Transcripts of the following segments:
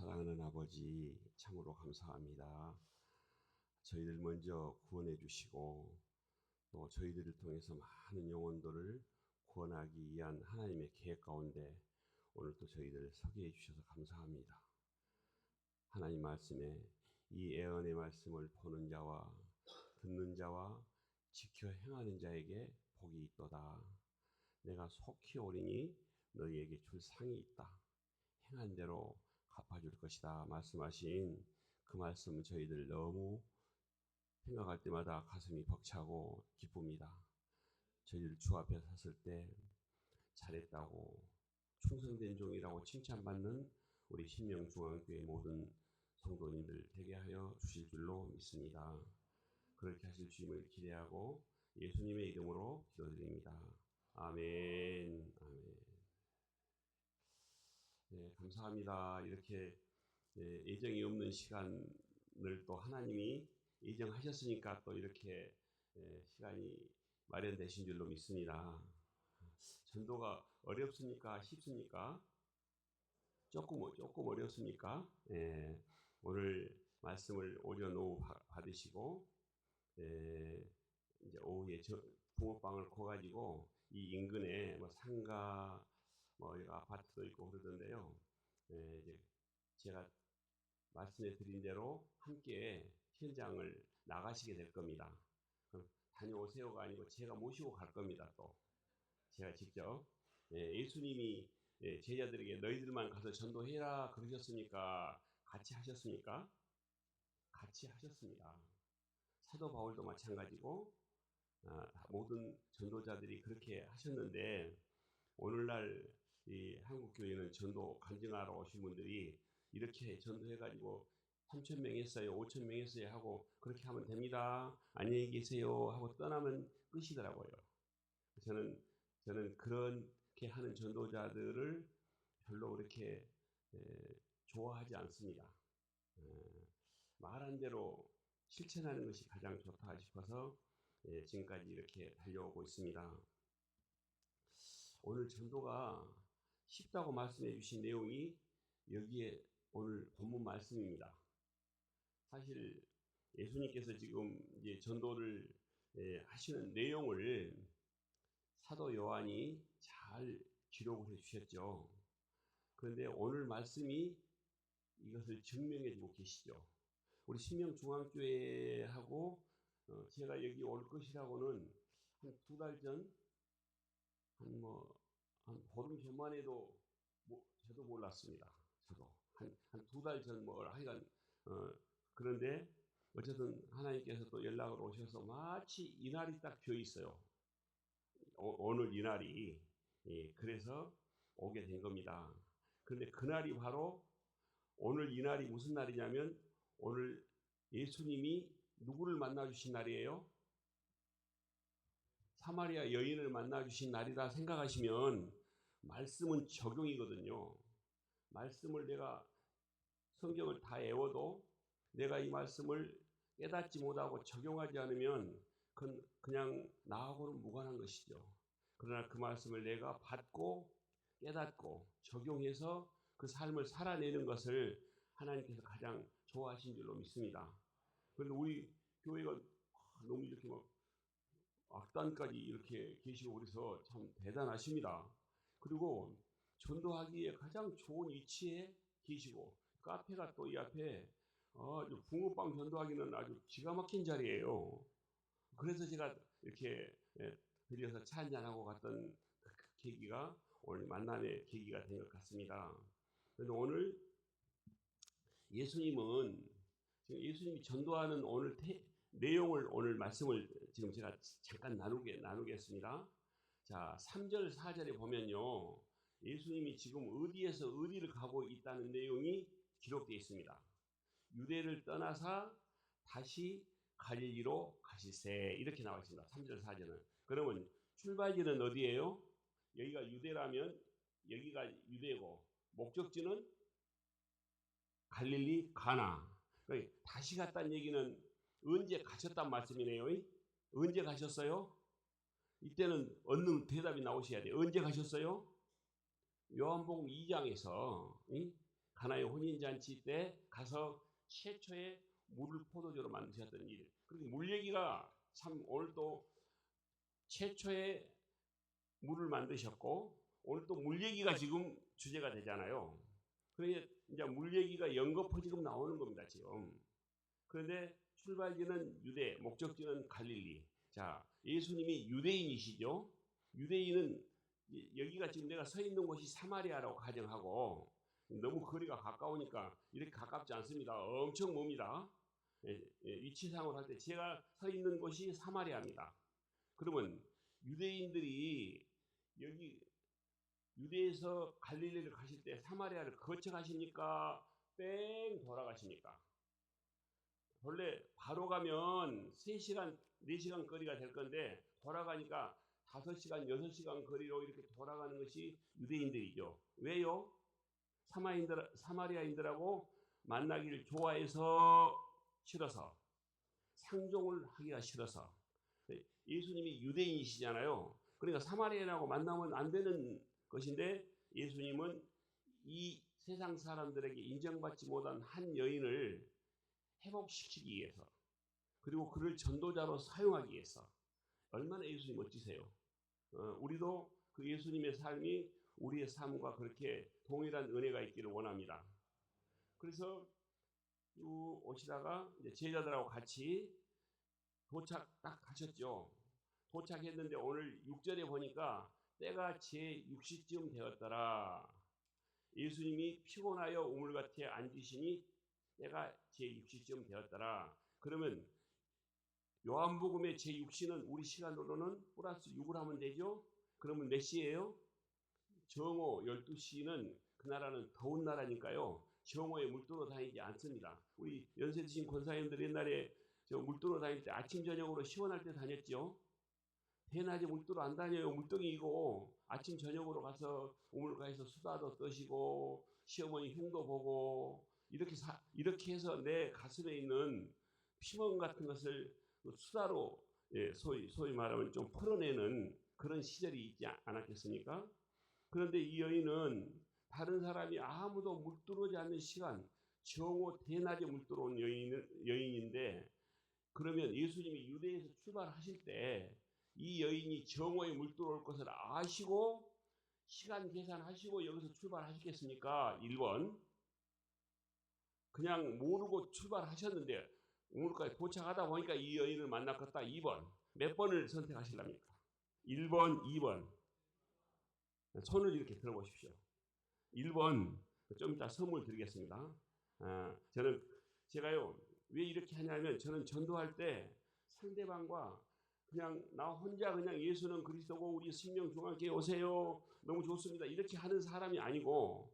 사랑하는 아버지 참으로 감사합니다. 저희들 먼저 구원해 주시고 또 저희들을 통해서 많은 영혼들을 구원하기 위한 하나님의 계획 가운데 오늘 또 저희들 서게 해 주셔서 감사합니다. 하나님 말씀에 이 애언의 말씀을 보는 자와 듣는 자와 지켜 행하는 자에게 복이 있도다. 내가 속히 오리니 너희에게 줄 상이 있다. 행한 대로 갚아줄 것이다 말씀하신 그 말씀은 저희들 너무 생각할 때마다 가슴이 벅차고 기쁩니다. 저희들 주 앞에 섰을 때 잘했다고 충성된 종이라고 칭찬받는 우리 신명중앙교회 모든 성도님들 되게 하여 주실 줄로 믿습니다. 그렇게 하실 주님을 기대하고 예수님의 이름으로 기도드립니다. 아멘. 아멘. 네, 감사합니다. 이렇게 예정이 없는 시간을 또 하나님이 예정하셨으니까 또 이렇게 시간이 마련되신 줄로 믿습니다. 전도가 어렵습니까? 쉽습니까? 조금 어렵습니까? 오늘 말씀을 오전 오후 받으시고 이제 오후에 붕어빵을 구워가지고 이 인근에 뭐 상가 뭐 아파트도 있고 그러던데요. 이제 제가 말씀해 드린 대로 함께 현장을 나가시게 될 겁니다. 그럼 다녀오세요가 아니고 제가 모시고 갈 겁니다. 또 제가 직접 예수님이 제자들에게 너희들만 가서 전도해라 그러셨습니까? 같이 하셨습니까? 같이 하셨습니다. 사도 바울도 마찬가지고 모든 전도자들이 그렇게 하셨는데 오늘날 이 한국 교회는 전도 간증하러 오신 분들이 이렇게 전도해가지고 3,000명 했어요, 5,000명 했어요 하고 그렇게 하면 됩니다. 안녕히 계세요 하고 떠나면 끝이더라고요. 저는 그렇게 하는 전도자들을 별로 그렇게 좋아하지 않습니다. 말한 대로 실천하는 것이 가장 좋다 싶어서 지금까지 이렇게 달려오고 있습니다. 오늘 전도가 쉽다고 말씀해 주신 내용이 여기에 오늘 본문 말씀입니다. 사실 예수님께서 지금 이제 전도를 하시는 내용을 사도 요한이 잘 기록을 해 주셨죠. 그런데 오늘 말씀이 이것을 증명해 주고 계시죠. 우리 신명중앙교회하고 제가 여기 올 것이라고는 한 2달 전, 한 보름 전만 해도 저도 몰랐습니다. 저도 한 2달 전 하여간 그런데 어쨌든 하나님께서 또 연락을 오셔서 마치 이날이 딱 비어 있어요. 오늘 이날이 그래서 오게 된 겁니다. 그런데 그날이 바로 오늘 이날이 무슨 날이냐면 오늘 예수님이 누구를 만나주신 날이에요? 사마리아 여인을 만나주신 날이다 생각하시면 말씀은 적용이거든요. 말씀을 내가 성경을 다 외워도 내가 이 말씀을 깨닫지 못하고 적용하지 않으면 그건 그냥 나하고는 무관한 것이죠. 그러나 그 말씀을 내가 받고 깨닫고 적용해서 그 삶을 살아내는 것을 하나님께서 가장 좋아하신 줄로 믿습니다. 그런데 우리 교회가 너무 이렇게 막 악단까지 이렇게 계시고 그래서 참 대단하십니다. 그리고 전도하기에 가장 좋은 위치에 계시고 카페가 또 이 앞에 붕어빵 전도하기는 아주 기가 막힌 자리예요. 그래서 제가 이렇게 드려서 차 한잔하고 갔던 그 계기가 오늘 만남의 계기가 된 것 같습니다. 그런데 오늘 예수님은 지금 예수님이 전도하는 오늘 내용을 오늘 말씀을 지금 제가 잠깐 나누겠습니다. 자, 3절 4절에 보면요. 예수님이 지금 어디에서 어디를 가고 있다는 내용이 기록되어 있습니다. 유대를 떠나사 다시 갈릴리로 가시세 이렇게 나와 있습니다. 3절 4절은. 그러면 출발지는 어디예요? 여기가 유대라면 여기가 유대고 목적지는 갈릴리 가나. 다시 갔다는 얘기는 언제 가셨단 말씀이네요. 언제 가셨어요? 이때는 얻는 대답이 나오셔야 돼요. 언제 가셨어요? 요한복음 2장에서 가나의 혼인잔치 때 가서 최초의 물을 포도주로 만드셨던 일. 그리고 물 얘기가 참 오늘 또 최초의 물을 만드셨고 오늘 또 물 얘기가 지금 주제가 되잖아요. 그러니까 이제 물 얘기가 연거푸 지금 나오는 겁니다. 지금. 그런데 출발지는 유대, 목적지는 갈릴리. 자, 예수님이 유대인이시죠. 유대인은 여기가 지금 내가 서 있는 곳이 사마리아라고 가정하고 너무 거리가 가까우니까 이렇게 가깝지 않습니다. 엄청 멉니다. 위치상으로 할 때 제가 서 있는 곳이 사마리아입니다. 그러면 유대인들이 여기 유대에서 갈릴리를 가실 때 사마리아를 거쳐 가십니까? 뺑 돌아가십니까? 원래 바로 가면 3시간, 4시간 거리가 될 건데 돌아가니까 5시간, 6시간 거리로 이렇게 돌아가는 것이 유대인들이죠. 왜요? 사마리아인들하고 만나기를 좋아해서 싫어서 상종을 하기가 싫어서 예수님이 유대인이시잖아요. 그러니까 사마리아인하고 만나면 안 되는 것인데 예수님은 이 세상 사람들에게 인정받지 못한 한 여인을 회복시키기 위해서 그리고 그를 전도자로 사용하기 위해서 얼마나 예수님 멋지세요. 우리도 그 예수님의 삶이 우리의 삶과 그렇게 동일한 은혜가 있기를 원합니다. 그래서 쭉 오시다가 이제 제자들하고 같이 도착 딱 하셨죠. 도착했는데 오늘 6절에 보니까 때가 제6시쯤 되었더라. 예수님이 피곤하여 우물가에 앉으시니 때가 제6시쯤 되었더라. 그러면 요한복음의 제6시는 우리 시간으로는 플러스 6을 하면 되죠. 그러면 몇 시예요? 정오 12시는 그 나라는 더운 나라니까요. 정오에 물들어 다니지 않습니다. 우리 연세 드신 권사님들 옛날에 저 물들어 다닐 때 아침 저녁으로 시원할 때 다녔죠. 대낮에 물들어 안 다녀요. 물덩이고 아침 저녁으로 가서 우물가에서 수다도 떠시고 시어머니 흉도 보고 이렇게 해서 내 가슴에 있는 피멍 같은 것을 수다로 소위 말하면 좀 풀어내는 그런 시절이 있지 않았겠습니까? 그런데 이 여인은 다른 사람이 아무도 물들어오지 않는 시간, 정오 대낮에 물들어온 여인인데 그러면 예수님이 유대에서 출발하실 때 이 여인이 정오에 물들어올 것을 아시고 시간 계산하시고 여기서 출발하셨겠습니까? 1번. 그냥 모르고 출발하셨는데 우물가에 도착하다 보니까 이 여인을 만났겠다. 2번. 몇 번을 선택하실랍니까? 1번, 2번. 손을 이렇게 들어보십시오. 1번. 좀 이따 선물 드리겠습니다. 제가요 왜 이렇게 하냐면 저는 전도할 때 상대방과 그냥 나 혼자 그냥 예수는 그리스도고 우리 생명중앙교회 오세요. 너무 좋습니다. 이렇게 하는 사람이 아니고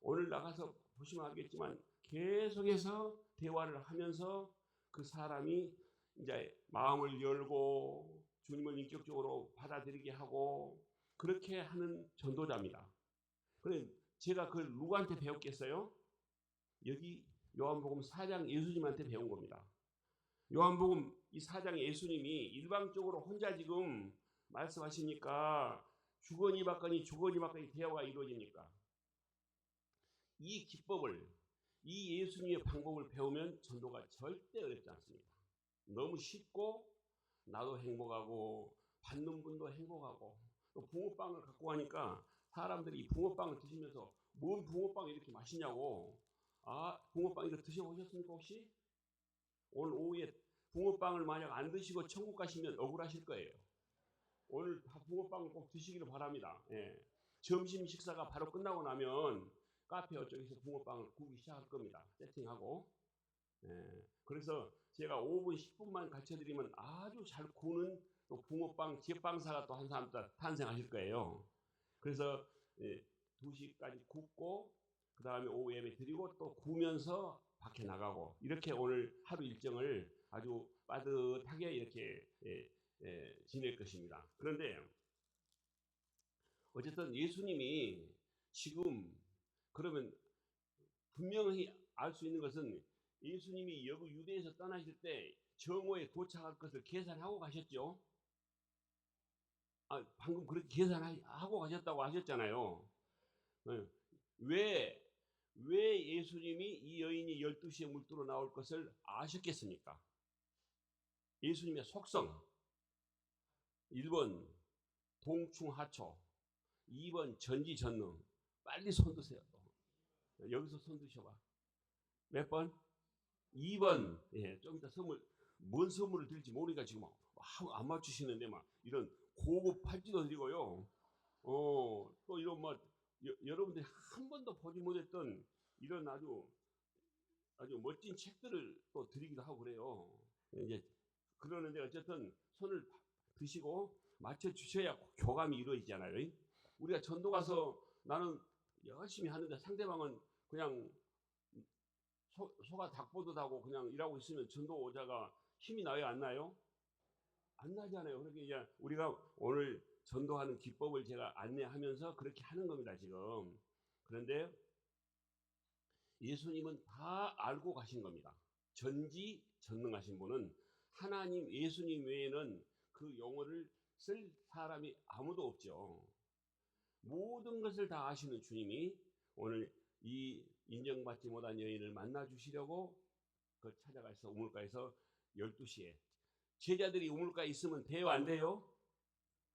오늘 나가서 보시면 알겠지만 계속해서 대화를 하면서 그 사람이 이제 마음을 열고 주님을 인격적으로 받아들이게 하고 그렇게 하는 전도자입니다. 그래 제가 그걸 누구한테 배웠겠어요? 여기 요한복음 4장 예수님한테 배운 겁니다. 요한복음 이 4장 예수님이 일방적으로 혼자 지금 말씀하시니까 주거니 받거니 대화가 이루어집니까? 이 기법을 이 예수님의 방법을 배우면 전도가 절대 어렵지 않습니다. 너무 쉽고 나도 행복하고 받는 분도 행복하고 또 붕어빵을 갖고 가니까 사람들이 이 붕어빵을 드시면서 뭔 붕어빵이 이렇게 맛있냐고 붕어빵 이거 드셔보셨습니까 혹시? 오늘 오후에 붕어빵을 만약 안 드시고 천국 가시면 억울하실 거예요. 오늘 붕어빵을 꼭 드시기를 바랍니다. 점심 식사가 바로 끝나고 나면 카페 쪽에서 붕어빵을 구우기 시작할 겁니다. 세팅하고. 그래서 제가 5분, 10분만 가르쳐드리면 아주 잘 구우는 또 붕어빵 제빵사가 또 한 사람 탄생하실 거예요. 그래서 2시까지 굽고 그 다음에 오후 예배 드리고 또 구우면서 밖에 나가고 이렇게 오늘 하루 일정을 아주 빠듯하게 이렇게 지낼 것입니다. 그런데 어쨌든 예수님이 지금 그러면 분명히 알 수 있는 것은 예수님이 여기 유대에서 떠나실 때 정오에 도착할 것을 계산하고 가셨죠. 방금 그렇게 계산하고 가셨다고 하셨잖아요. 왜 왜 예수님이 이 여인이 12시에 물들어 나올 것을 아셨겠습니까? 예수님의 속성. 1번 동충하초, 2번 전지전능. 빨리 손 드세요. 여기서 손 드셔봐. 몇 번? 2번. 예, 좀 이따 선물, 뭔 선물을 드릴지 모르니까 지금 막 안 맞추시는데 막 이런 고급 팔찌도 드리고요. 또 이런 뭐 여러분들이 한 번도 보지 못했던 이런 아주 멋진 책들을 또 드리기도 하고 그래요. 이제 그러는데 어쨌든 손을 드시고 맞춰 주셔야 교감이 이루어지잖아요. 우리가 전도 가서 나는 열심히 하는데 상대방은 그냥 소가 닭보듯하고 그냥 일하고 있으면 전도자가 힘이 나요, 안 나요? 안 나잖아요. 그러니까 이제 우리가 오늘 전도하는 기법을 제가 안내하면서 그렇게 하는 겁니다, 지금. 그런데 예수님은 다 알고 가신 겁니다. 전지전능하신 분은 하나님 예수님 외에는 그 용어를 쓸 사람이 아무도 없죠. 모든 것을 다 아시는 주님이 오늘 이 인정받지 못한 여인을 만나 주시려고 그 찾아가서 우물가에서 12시에 제자들이 우물가에 있으면 돼요, 안 돼요?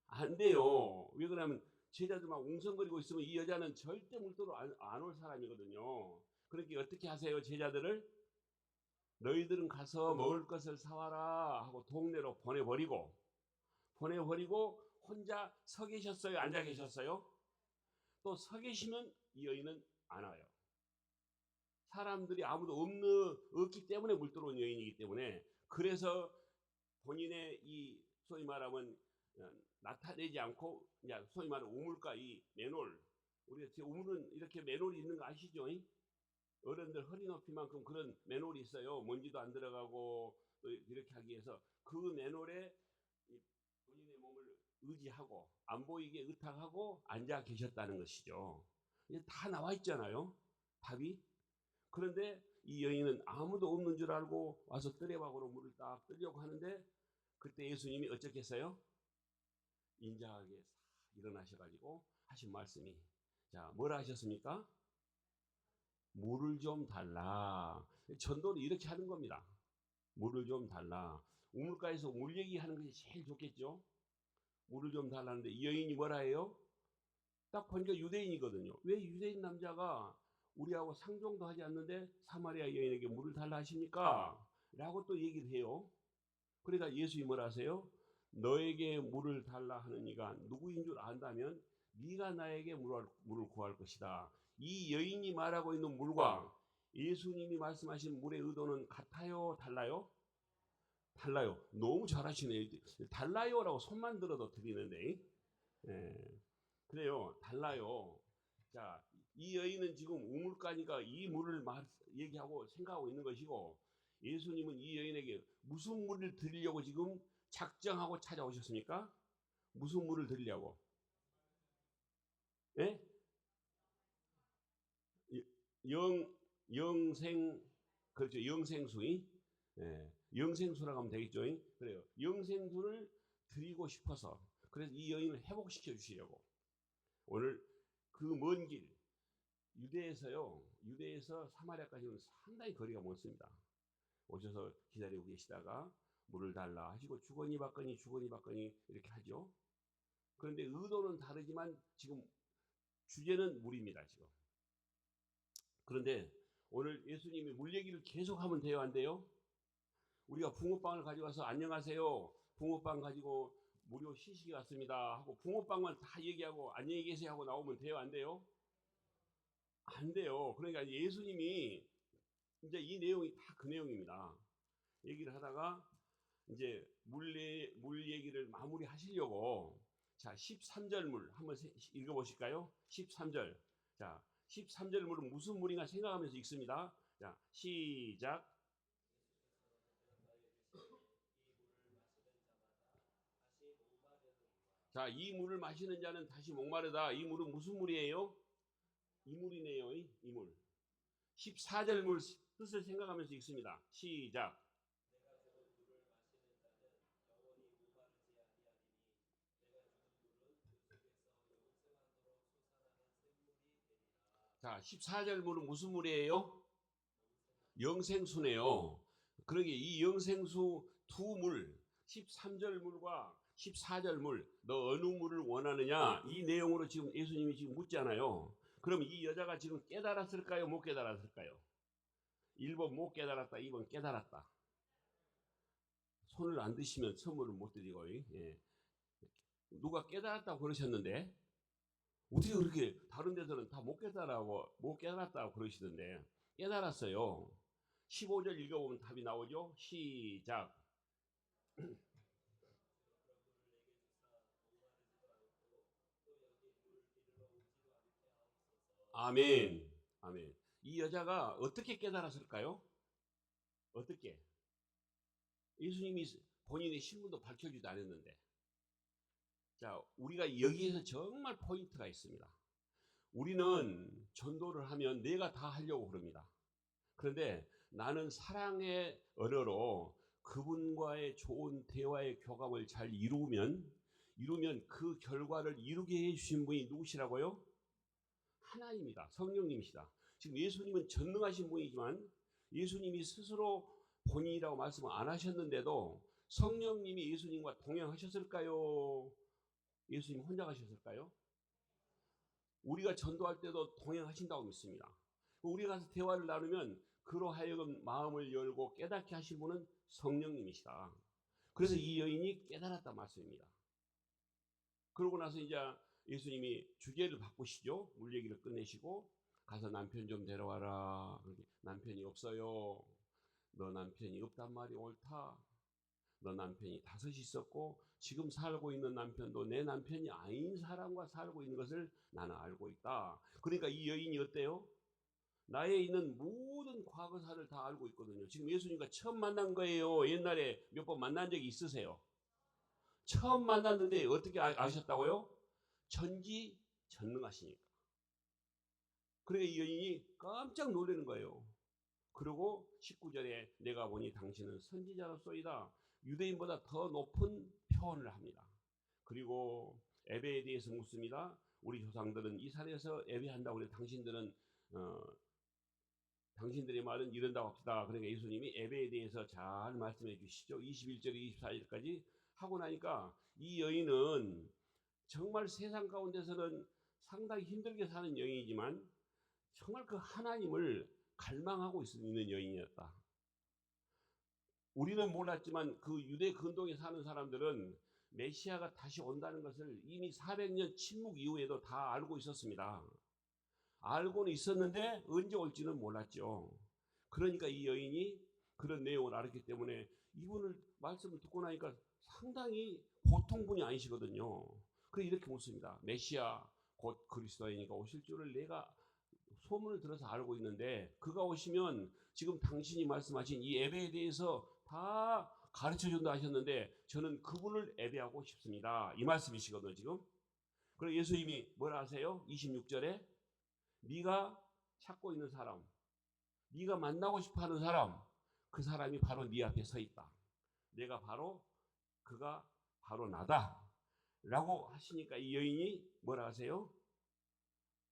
안 돼요. 왜 그러냐면 제자들 막 웅성거리고 있으면 이 여자는 절대 물도로 안 올 사람이거든요. 그러니까 어떻게 하세요, 제자들을? 너희들은 가서 먹을 것을 사와라 하고 동네로 보내버리고 혼자 서 계셨어요, 앉아 계셨어요? 또 서 계시면 이 여인은 안 와요. 사람들이 아무도 없기 때문에 물 들어온 여인이기 때문에. 그래서 본인의 이 소위 말하면 나타내지 않고 그냥 소위 말하는 우물가 이 맨홀, 우리가 우물은 이렇게 맨홀이 있는 거 아시죠? 어른들 허리 높이만큼 그런 맨홀이 있어요. 먼지도 안 들어가고 또 이렇게 하기 위해서 그 맨홀에 본인의 몸을 의지하고 안 보이게 의탁하고 앉아 계셨다는 것이죠. 이제 다 나와 있잖아요, 답이. 그런데 이 여인은 아무도 없는 줄 알고 와서 뜨레박으로 물을 딱 뜨려고 하는데 그때 예수님이 어쩌겠어요? 인자하게 일어나셔가지고 하신 말씀이, 자, 뭐라 하셨습니까? 물을 좀 달라. 전도는 이렇게 하는 겁니다. 물을 좀 달라. 우물가에서 물 얘기하는 것이 제일 좋겠죠. 물을 좀 달라는데 이 여인이 뭐라 해요? 딱 보니까 유대인이거든요. 왜 유대인 남자가 우리하고 상종도 하지 않는데 사마리아 여인에게 물을 달라 하십니까? 라고 또 얘기를 해요. 그러니까 예수님이 뭐라 하세요? 너에게 물을 달라 하는 이가 누구인 줄 안다면 네가 나에게 물을 구할 것이다. 이 여인이 말하고 있는 물과 예수님이 말씀하신 물의 의도는 같아요, 달라요? 달라요. 너무 잘하시네요. 달라요라고 손만 들어도 들리는데. 예. 그래요. 달라요. 자, 이 여인은 지금 우물가니까 이 물을 얘기하고 생각하고 있는 것이고, 예수님은 이 여인에게 무슨 물을 드리려고 지금 작정하고 찾아오셨습니까? 무슨 물을 드리려고? 예? 영 영생, 그렇죠. 영생수이. 예. 영생수라고 하면 되겠죠. 그래요. 영생수를 드리고 싶어서, 그래서 이 여인을 회복시켜 주시려고 오늘 그 먼 길, 유대에서 사마리아까지는 상당히 거리가 멀습니다. 오셔서 기다리고 계시다가 물을 달라 하시고 주거니 받거니 이렇게 하죠. 그런데 의도는 다르지만 지금 주제는 물입니다, 지금. 그런데 오늘 예수님이 물 얘기를 계속하면 돼요, 안 돼요? 우리가 붕어빵을 가져와서 안녕하세요, 붕어빵 가지고 무료 시식이 왔습니다 하고 붕어빵만 다 얘기하고 안녕히 계세요 하고 나오면 돼요, 안 돼요? 안 돼요. 그러니까 예수님이 이제 이 내용이 다 그 내용입니다. 얘기를 하다가 이제 물 얘기를 마무리 하시려고, 자, 13절 물 한번 읽어 보실까요? 13절. 자, 13절 물은 무슨 물인가 생각하면서 읽습니다. 자, 시작. 자, 이 물을 마시는 자는 다시 목마르다. 이 물은 무슨 물이에요? 이물이네요. 이물. 14절 물 뜻을 생각하면서 읽습니다. 시작. 자, 14절 물은 무슨 물이에요? 영생수네요. 그러게 이 영생수 두 물, 13절 물과 14절 물, 너 어느 물을 원하느냐? 이 내용으로 지금 예수님이 지금 묻잖아요. 그럼 이 여자가 지금 깨달았을까요? 못 깨달았을까요? 1번 못 깨달았다, 2번 깨달았다. 손을 안 드시면 선물을 못 드리고, 예. 누가 깨달았다고 그러셨는데, 어떻게 그렇게 다른 데서는 다 못 깨달았다고 그러시던데, 깨달았어요. 15절 읽어보면 답이 나오죠. 시작. 아멘. 아멘. 이 여자가 어떻게 깨달았을까요? 어떻게? 예수님이 본인의 신분도 밝혀주지도 않았는데. 자, 우리가 여기에서 정말 포인트가 있습니다. 우리는 전도를 하면 내가 다 하려고 그럽니다. 그런데 나는 사랑의 언어로 그분과의 좋은 대화의 교감을 잘 이루면 그 결과를 이루게 해주신 분이 누구시라고요? 하나님이다. 성령님이시다. 지금 예수님은 전능하신 분이지만 예수님이 스스로 본인이라고 말씀을 안 하셨는데도 성령님이 예수님과 동행하셨을까요? 예수님 혼자 가셨을까요? 우리가 전도할 때도 동행하신다고 믿습니다. 우리가 가서 대화를 나누면 그로 하여금 마음을 열고 깨닫게 하신 분은 성령님이시다. 그래서 이 여인이 깨달았다 말씀입니다. 그러고 나서 이제 예수님이 주제를 바꾸시죠. 물 얘기를 끝내시고 가서 남편 좀 데려와라. 남편이 없어요. 너 남편이 없단 말이 옳다. 너 남편이 5이 있었고 지금 살고 있는 남편도 내 남편이 아닌 사람과 살고 있는 것을 나는 알고 있다. 그러니까 이 여인이 어때요? 나에 있는 모든 과거사를 다 알고 있거든요. 지금 예수님과 처음 만난 거예요. 옛날에 몇 번 만난 적이 있으세요? 처음 만났는데 어떻게 아셨다고요? 전지전능하시니까. 그러니까 이 여인이 깜짝 놀라는 거예요. 그리고 19절에 내가 보니 당신은 선지자로소이다. 유대인보다 더 높은 표현을 합니다. 그리고 예배에 대해서 묻습니다. 우리 조상들은 이 산에서 예배한다고 그래. 당신들은 당신들의 말은 이른다고 합시다. 그러니까 예수님이 예배에 대해서 잘 말씀해 주시죠. 21절, 24절까지 하고 나니까 이 여인은 정말 세상 가운데서는 상당히 힘들게 사는 여인이지만 정말 그 하나님을 갈망하고 있는 여인이었다. 우리는 몰랐지만 그 유대 근동에 사는 사람들은 메시아가 다시 온다는 것을 이미 400년 침묵 이후에도 다 알고 있었습니다. 알고는 있었는데 언제 올지는 몰랐죠. 그러니까 이 여인이 그런 내용을 알았기 때문에 이분을 말씀을 듣고 나니까 상당히 보통 분이 아니시거든요. 그래서 이렇게 묻습니다. 메시아 곧 그리스도이니까 오실 줄을 내가 소문을 들어서 알고 있는데 그가 오시면 지금 당신이 말씀하신 이 예배에 대해서 다 가르쳐 준다 하셨는데 저는 그분을 예배하고 싶습니다. 이 말씀이시거든요, 지금. 그리고 예수님이 뭐라 하세요? 26절에 네가 찾고 있는 사람, 네가 만나고 싶어하는 사람, 그 사람이 바로 네 앞에 서 있다. 내가 바로 그가 바로 나다. 라고 하시니까 이 여인이 뭐라 하세요?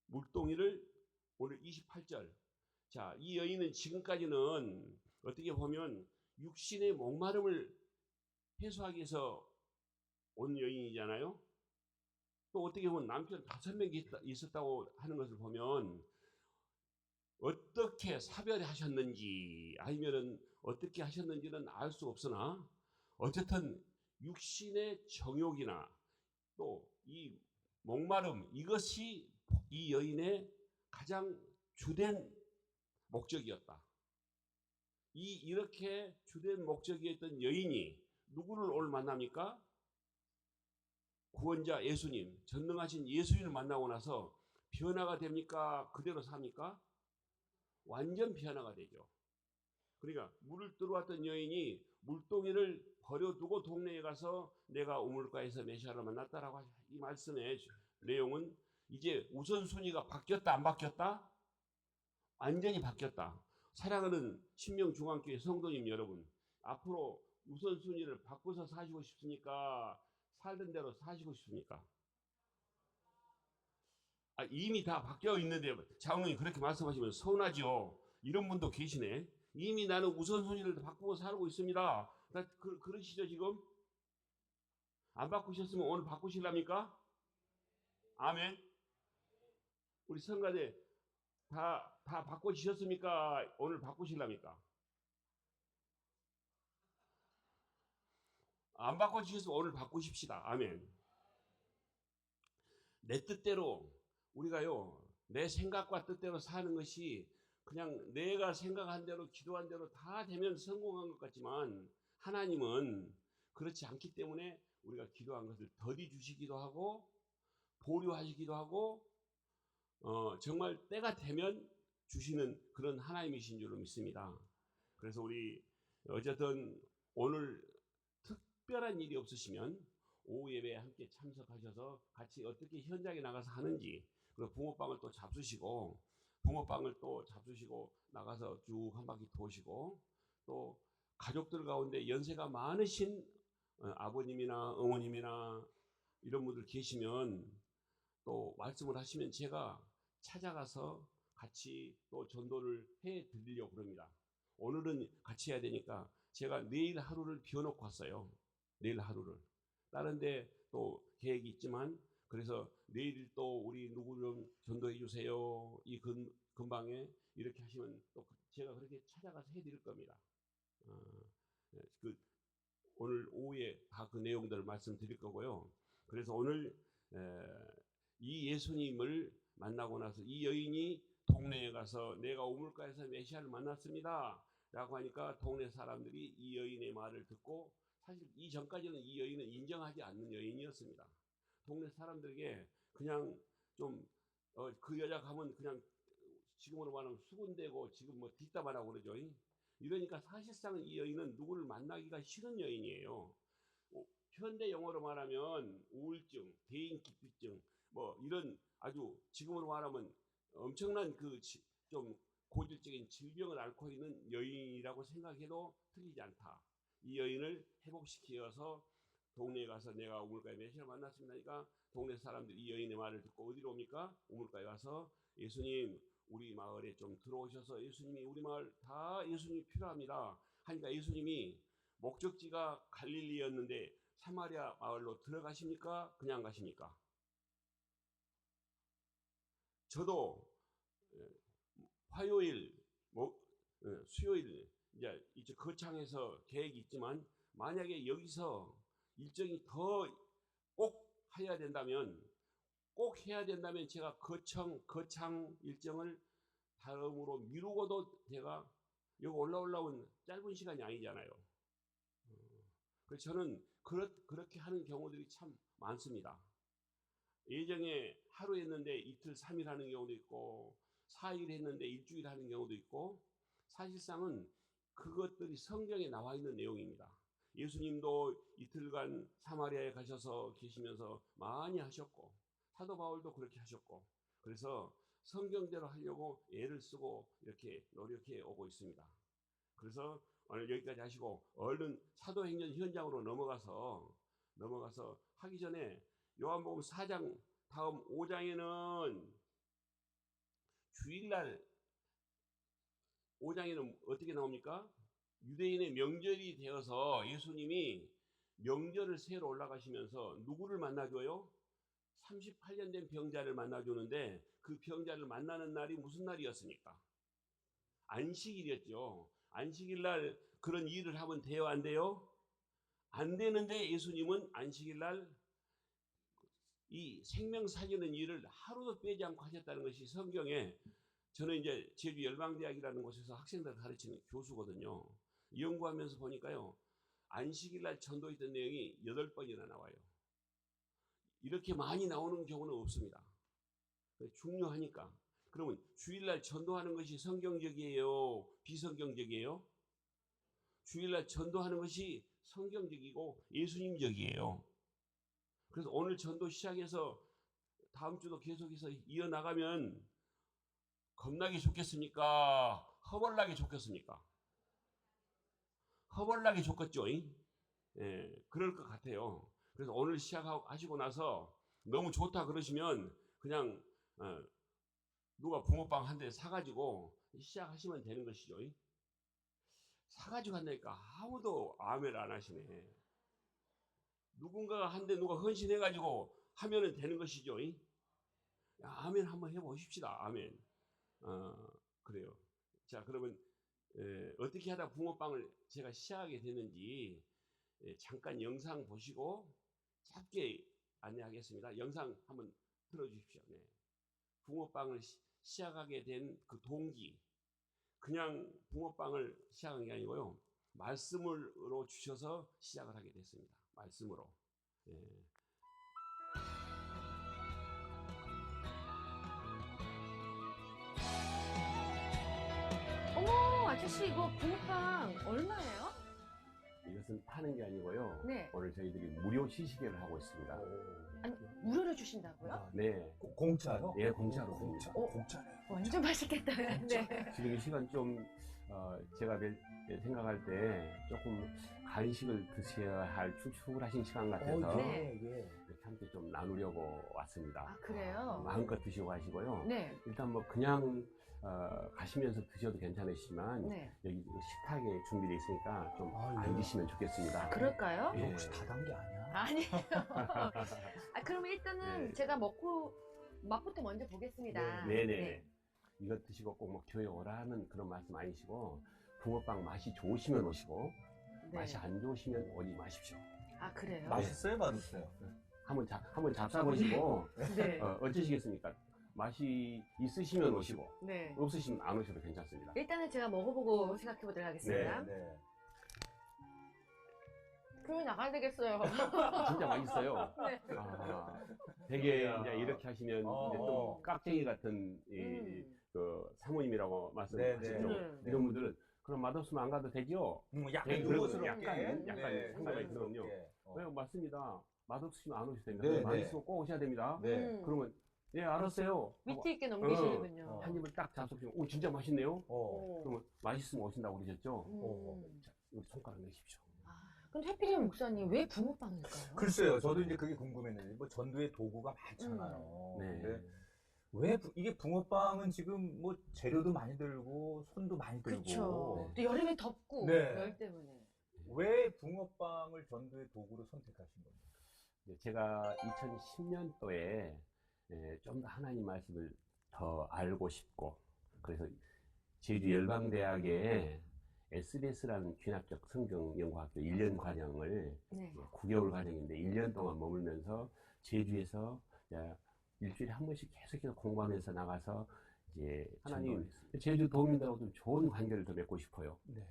물동이를 오늘 28절. 자, 이 여인은 지금까지는 어떻게 보면 육신의 목마름을 해소하기 위해서 온 여인이잖아요. 또 어떻게 보면 남편 5명이 있었다고 하는 것을 보면 어떻게 사별하셨는지 아니면은 어떻게 하셨는지는 알 수 없으나 어쨌든 육신의 정욕이나 또 이 목마름 이것이 이 여인의 가장 주된 목적이었다. 이렇게 주된 목적이었던 여인이 누구를 오늘 만납니까? 구원자 예수님, 전능하신 예수님을 만나고 나서 변화가 됩니까? 그대로 삽니까? 완전 변화가 되죠. 그러니까 물을 들어왔던 여인이 물동이를 버려두고 동네에 가서 내가 우물가에서 메시아를 만났다라고 이 말씀의 내용은 이제 우선순위가 바뀌었다 안 바뀌었다? 완전히 바뀌었다. 사랑하는 신명중앙교회 성도님 여러분, 앞으로 우선순위를 바꿔서 사시고 싶습니까? 살던 대로 사시고 싶습니까? 이미 다 바뀌어 있는데 장로님 그렇게 말씀하시면 서운하죠. 이런 분도 계시네. 이미 나는 우선순위를 바꾸고 살고 있습니다. 그러시죠 지금? 안 바꾸셨으면 오늘 바꾸실랍니까? 아멘. 우리 성가대 다 바꿔주셨습니까? 오늘 바꾸실랍니까? 안 바꿔주셨으면 오늘 바꾸십시다. 아멘. 내 뜻대로 우리가요, 내 생각과 뜻대로 사는 것이 그냥 내가 생각한 대로 기도한 대로 다 되면 성공한 것 같지만 하나님은 그렇지 않기 때문에 우리가 기도한 것을 더디 주시기도 하고 보류하시기도 하고 정말 때가 되면 주시는 그런 하나님이신 줄로 믿습니다. 그래서 우리 어쨌든 오늘 특별한 일이 없으시면 오후 예배에 함께 참석하셔서 같이 어떻게 현장에 나가서 하는지, 그리고 붕어빵을 또 잡수시고 나가서 쭉 한 바퀴 도시고, 또 가족들 가운데 연세가 많으신 아버님이나 어머님이나 이런 분들 계시면 또 말씀을 하시면 제가 찾아가서 같이 또 전도를 해 드리려고 그럽니다. 오늘은 같이 해야 되니까 제가 내일 하루를 비워놓고 왔어요. 내일 하루를. 다른데 또 계획이 있지만, 그래서 내일 또 우리 누구 좀 전도해 주세요. 이 근방에 이렇게 하시면 또 제가 그렇게 찾아가서 해드릴 겁니다. 그 오늘 오후에 다 그 내용들을 말씀드릴 거고요. 그래서 오늘 이 예수님을 만나고 나서 이 여인이 동네에 가서 내가 우물가에서 메시아를 만났습니다 라고 하니까 동네 사람들이 이 여인의 말을 듣고, 사실 이전까지는 이 여인은 인정하지 않는 여인이었습니다. 동네 사람들에게 그냥 좀 그 여자 가면 그냥 지금으로 말하면 수군대고 지금 뭐 뒷담화라고 그러죠. 이러니까 사실상 이 여인은 누구를 만나기가 싫은 여인이에요. 현대 영어로 말하면 우울증, 대인기피증, 뭐 이런 아주 지금으로 말하면 엄청난 그 좀 고질적인 질병을 앓고 있는 여인이라고 생각해도 틀리지 않다. 이 여인을 회복시켜서 동네에 가서 내가 우물가에 메시아를 만났습니다니까 동네 사람들이 이 여인의 말을 듣고 어디로 옵니까? 우물가에 가서 예수님 우리 마을에 좀 들어오셔서 예수님이 우리 마을 다 예수님이 필요합니다 하니까 예수님이 목적지가 갈릴리였는데 사마리아 마을로 들어가십니까? 그냥 가십니까? 저도 화요일, 수요일 이제 거창해서 계획이 있지만 만약에 여기서 일정이 더 꼭 해야 된다면 제가 거창 일정을 다음으로 미루고도 제가 여기 올라온 짧은 시간이 아니잖아요. 그래서 저는 그렇게 하는 경우들이 참 많습니다. 예정에 하루 했는데 이틀 3일 하는 경우도 있고 4일 했는데 일주일 하는 경우도 있고, 사실상은 그것들이 성경에 나와 있는 내용입니다. 예수님도 이틀간 사마리아에 가셔서 계시면서 많이 하셨고 사도 바울도 그렇게 하셨고, 그래서 성경대로 하려고 애를 쓰고 이렇게 노력해 오고 있습니다. 그래서 오늘 여기까지 하시고 얼른 사도행전 현장으로 넘어가서 하기 전에 요한복음 4장 다음 5장에는 주일날 5장에는 어떻게 나옵니까? 유대인의 명절이 되어서 예수님이 명절을 세러 올라가시면서 누구를 만나줘요? 38년 된 병자를 만나주는데 그 병자를 만나는 날이 무슨 날이었습니까? 안식일이었죠. 안식일 날 그런 일을 하면 돼요, 안 돼요? 안 되는데 예수님은 안식일 날 이 생명 살리는 일을 하루도 빼지 않고 하셨다는 것이 성경에, 저는 이제 제주 열방대학이라는 곳에서 학생들 가르치는 교수거든요. 연구하면서 보니까요, 안식일 날 전도했던 내용이 8번이나 나와요. 이렇게 많이 나오는 경우는 없습니다. 중요하니까. 그러면 주일날 전도하는 것이 성경적이에요? 비성경적이에요? 주일날 전도하는 것이 성경적이고 예수님적이에요. 그래서 오늘 전도 시작해서 다음 주도 계속해서 이어나가면 겁나게 좋겠습니까? 허벌나게 좋겠습니까? 허벌나게 좋겠죠. 그럴 것 같아요. 그래서 오늘 시작하시고 나서 너무 좋다 그러시면 그냥 어, 누가 붕어빵 한 대 사가지고 시작하시면 되는 것이죠. 사가지고 한다니까 아무도 아멘 안 하시네. 누군가가 한데 누가 헌신해가지고 하면은 되는 것이죠. 야, 아멘 한번 해보십시다. 아멘. 그래요. 자, 그러면 어떻게 하다 붕어빵을 제가 시작하게 됐는지 잠깐 영상 보시고 짧게 안내하겠습니다. 영상 한번 틀어주십시오. 네. 붕어빵을 시작하게 된 그 동기, 그냥 붕어빵을 시작한 게 아니고요. 말씀으로 주셔서 시작을 하게 됐습니다. 말씀으로. 예. 어머, 아저씨 이거 붕어빵 얼마예요? 이것은 파는 게 아니고요. 네. 오늘 저희들이 무료 시식회를 하고 있습니다. 아니, 무료로 주신다고요? 네. 공짜요? 예, 공짜로 줍니다. 공짜네요. 완전 맛있겠다. 네. 지금 이 시간 좀 제가 생각할 때 조금 간식을 드셔야 할 축축하신 시간 같아서 네. 이렇게 함께 좀 나누려고 왔습니다. 아, 그래요? 마음껏 드시고 가시고요. 네. 일단 뭐 그냥 가시면서 드셔도 괜찮으시지만 네. 여기 식탁에 준비되어 있으니까 좀 아, 네. 앉으시면 좋겠습니다. 그럴까요? 예. 혹시 다 단 게 아니야? 아니에요. 그러면 일단은 네. 제가 먹고 맛부터 먼저 보겠습니다. 네네. 이거 드시고 꼭 뭐 교회 오라는 그런 말씀 아니시고 붕어빵 맛이 좋으시면 오시고 네. 맛이 안 좋으시면 오지 마십시오. 아, 그래요? 맛있어요, 맛없어요? 한번 잡숴보시고 네. 어쩌시겠습니까? 맛이 있으시면 오시고 네. 없으시면 안 오셔도 괜찮습니다. 일단은 제가 먹어보고 생각해 보도록 하겠습니다. 네. 교회 나가야 되겠어요. 진짜 맛있어요. 네. 되게 야. 이제 이렇게 하시면 이제 좀 어. 깍쟁이 같은 그 사모님이라고 말씀하시죠. 네. 이런 분들은 그럼 맛없으면 안 가도 되죠? 약간 네, 요거스럽게. 약간 생각이 요거스럽게. 들거든요. 네, 맞습니다. 맛없으시면 안 오셔도 됩니다. 네, 맛있으면 꼭 오셔야 됩니다. 네. 그러면 네 알았어요. 밑에 있게 넘기시는군요. 한 입을 딱 잡수시면 오 진짜 맛있네요. 오. 그러면 맛있으면 오신다고 그러셨죠? 음. 여기 손가락 내십시오. 근데 해피리언 목사님 왜 붕어빵일까요? 글쎄요, 저도 이제 그게 궁금했는데, 뭐 전도의 도구가 많잖아요. 네. 근데 왜 이게 붕어빵은 지금 뭐 재료도 많이 들고 손도 많이 들고. 그렇죠. 또 여름에 덥고 네. 열 때문에. 왜 붕어빵을 전도의 도구로 선택하신 겁니까? 네, 제가 2010년도에 좀 더 하나님 말씀을 더 알고 싶고 그래서 제주 열방대학에 SBS라는 귀납적 성경연구학교 1년 과정을 네. 9개월 과정인데 1년 동안 머물면서 제주에서 일주일에 한 번씩 계속해서 공부하면서 나가서 이제 하나님 제주 도민들하고 좀 좋은 관계를 더 맺고 싶어요. 네.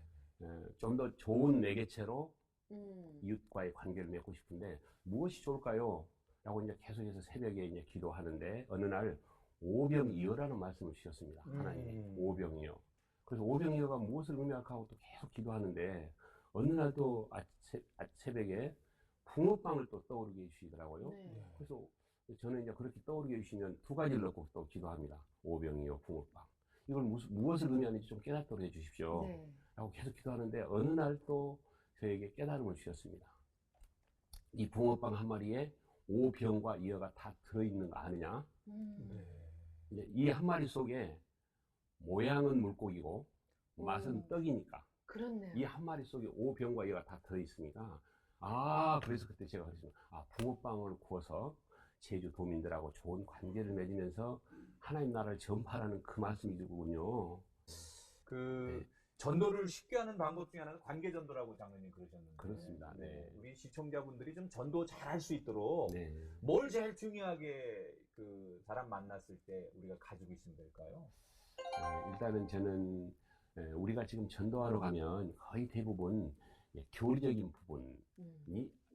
좀 더 좋은 매개체로 음. 이웃과의 관계를 맺고 싶은데 무엇이 좋을까요? 라고 이제 계속해서 새벽에 이제 기도하는데 어느 날 오병이어라는 말씀을 주셨습니다. 하나님이 오병이어. 그래서 오병이어가 무엇을 의미할까 하고 또 계속 기도하는데 어느 날 또 새벽에 붕어빵을 또 떠오르게 해주시더라고요. 네. 그래서 저는 이제 그렇게 떠오르게 해주시면 두 가지를 넣고 또 기도합니다. 오병이어, 붕어빵. 이걸 무엇을 의미하는지 좀 깨닫도록 해주십시오. 네. 라고 계속 기도하는데 어느 날 또 저에게 깨달음을 주셨습니다. 이 붕어빵 한 마리에 오병과 이어가 다 들어있는 거 아느냐? 네. 이제 이 한 마리 속에 모양은 물고기고 맛은 떡이니까 그렇네요. 이 한 마리 속에 오병과 이어가 다 들어있으니까 그래서 그때 제가 그랬습니다. 붕어빵을 구워서 제주 도민들하고 좋은 관계를 맺으면서 하나님 나라를 전파하라는 그 말씀이군요. 그 전도를 쉽게 하는 방법 중에 하나는 관계 전도라고 장로님 그러셨는데. 그렇습니다. 네. 우리 시청자분들이 좀 전도 잘 할 수 있도록 네. 뭘 제일 중요하게 그 사람 만났을 때 우리가 가지고 있으면 될까요? 일단은 저는 우리가 지금 전도하러 가면 거의 대부분 교리적인 부분이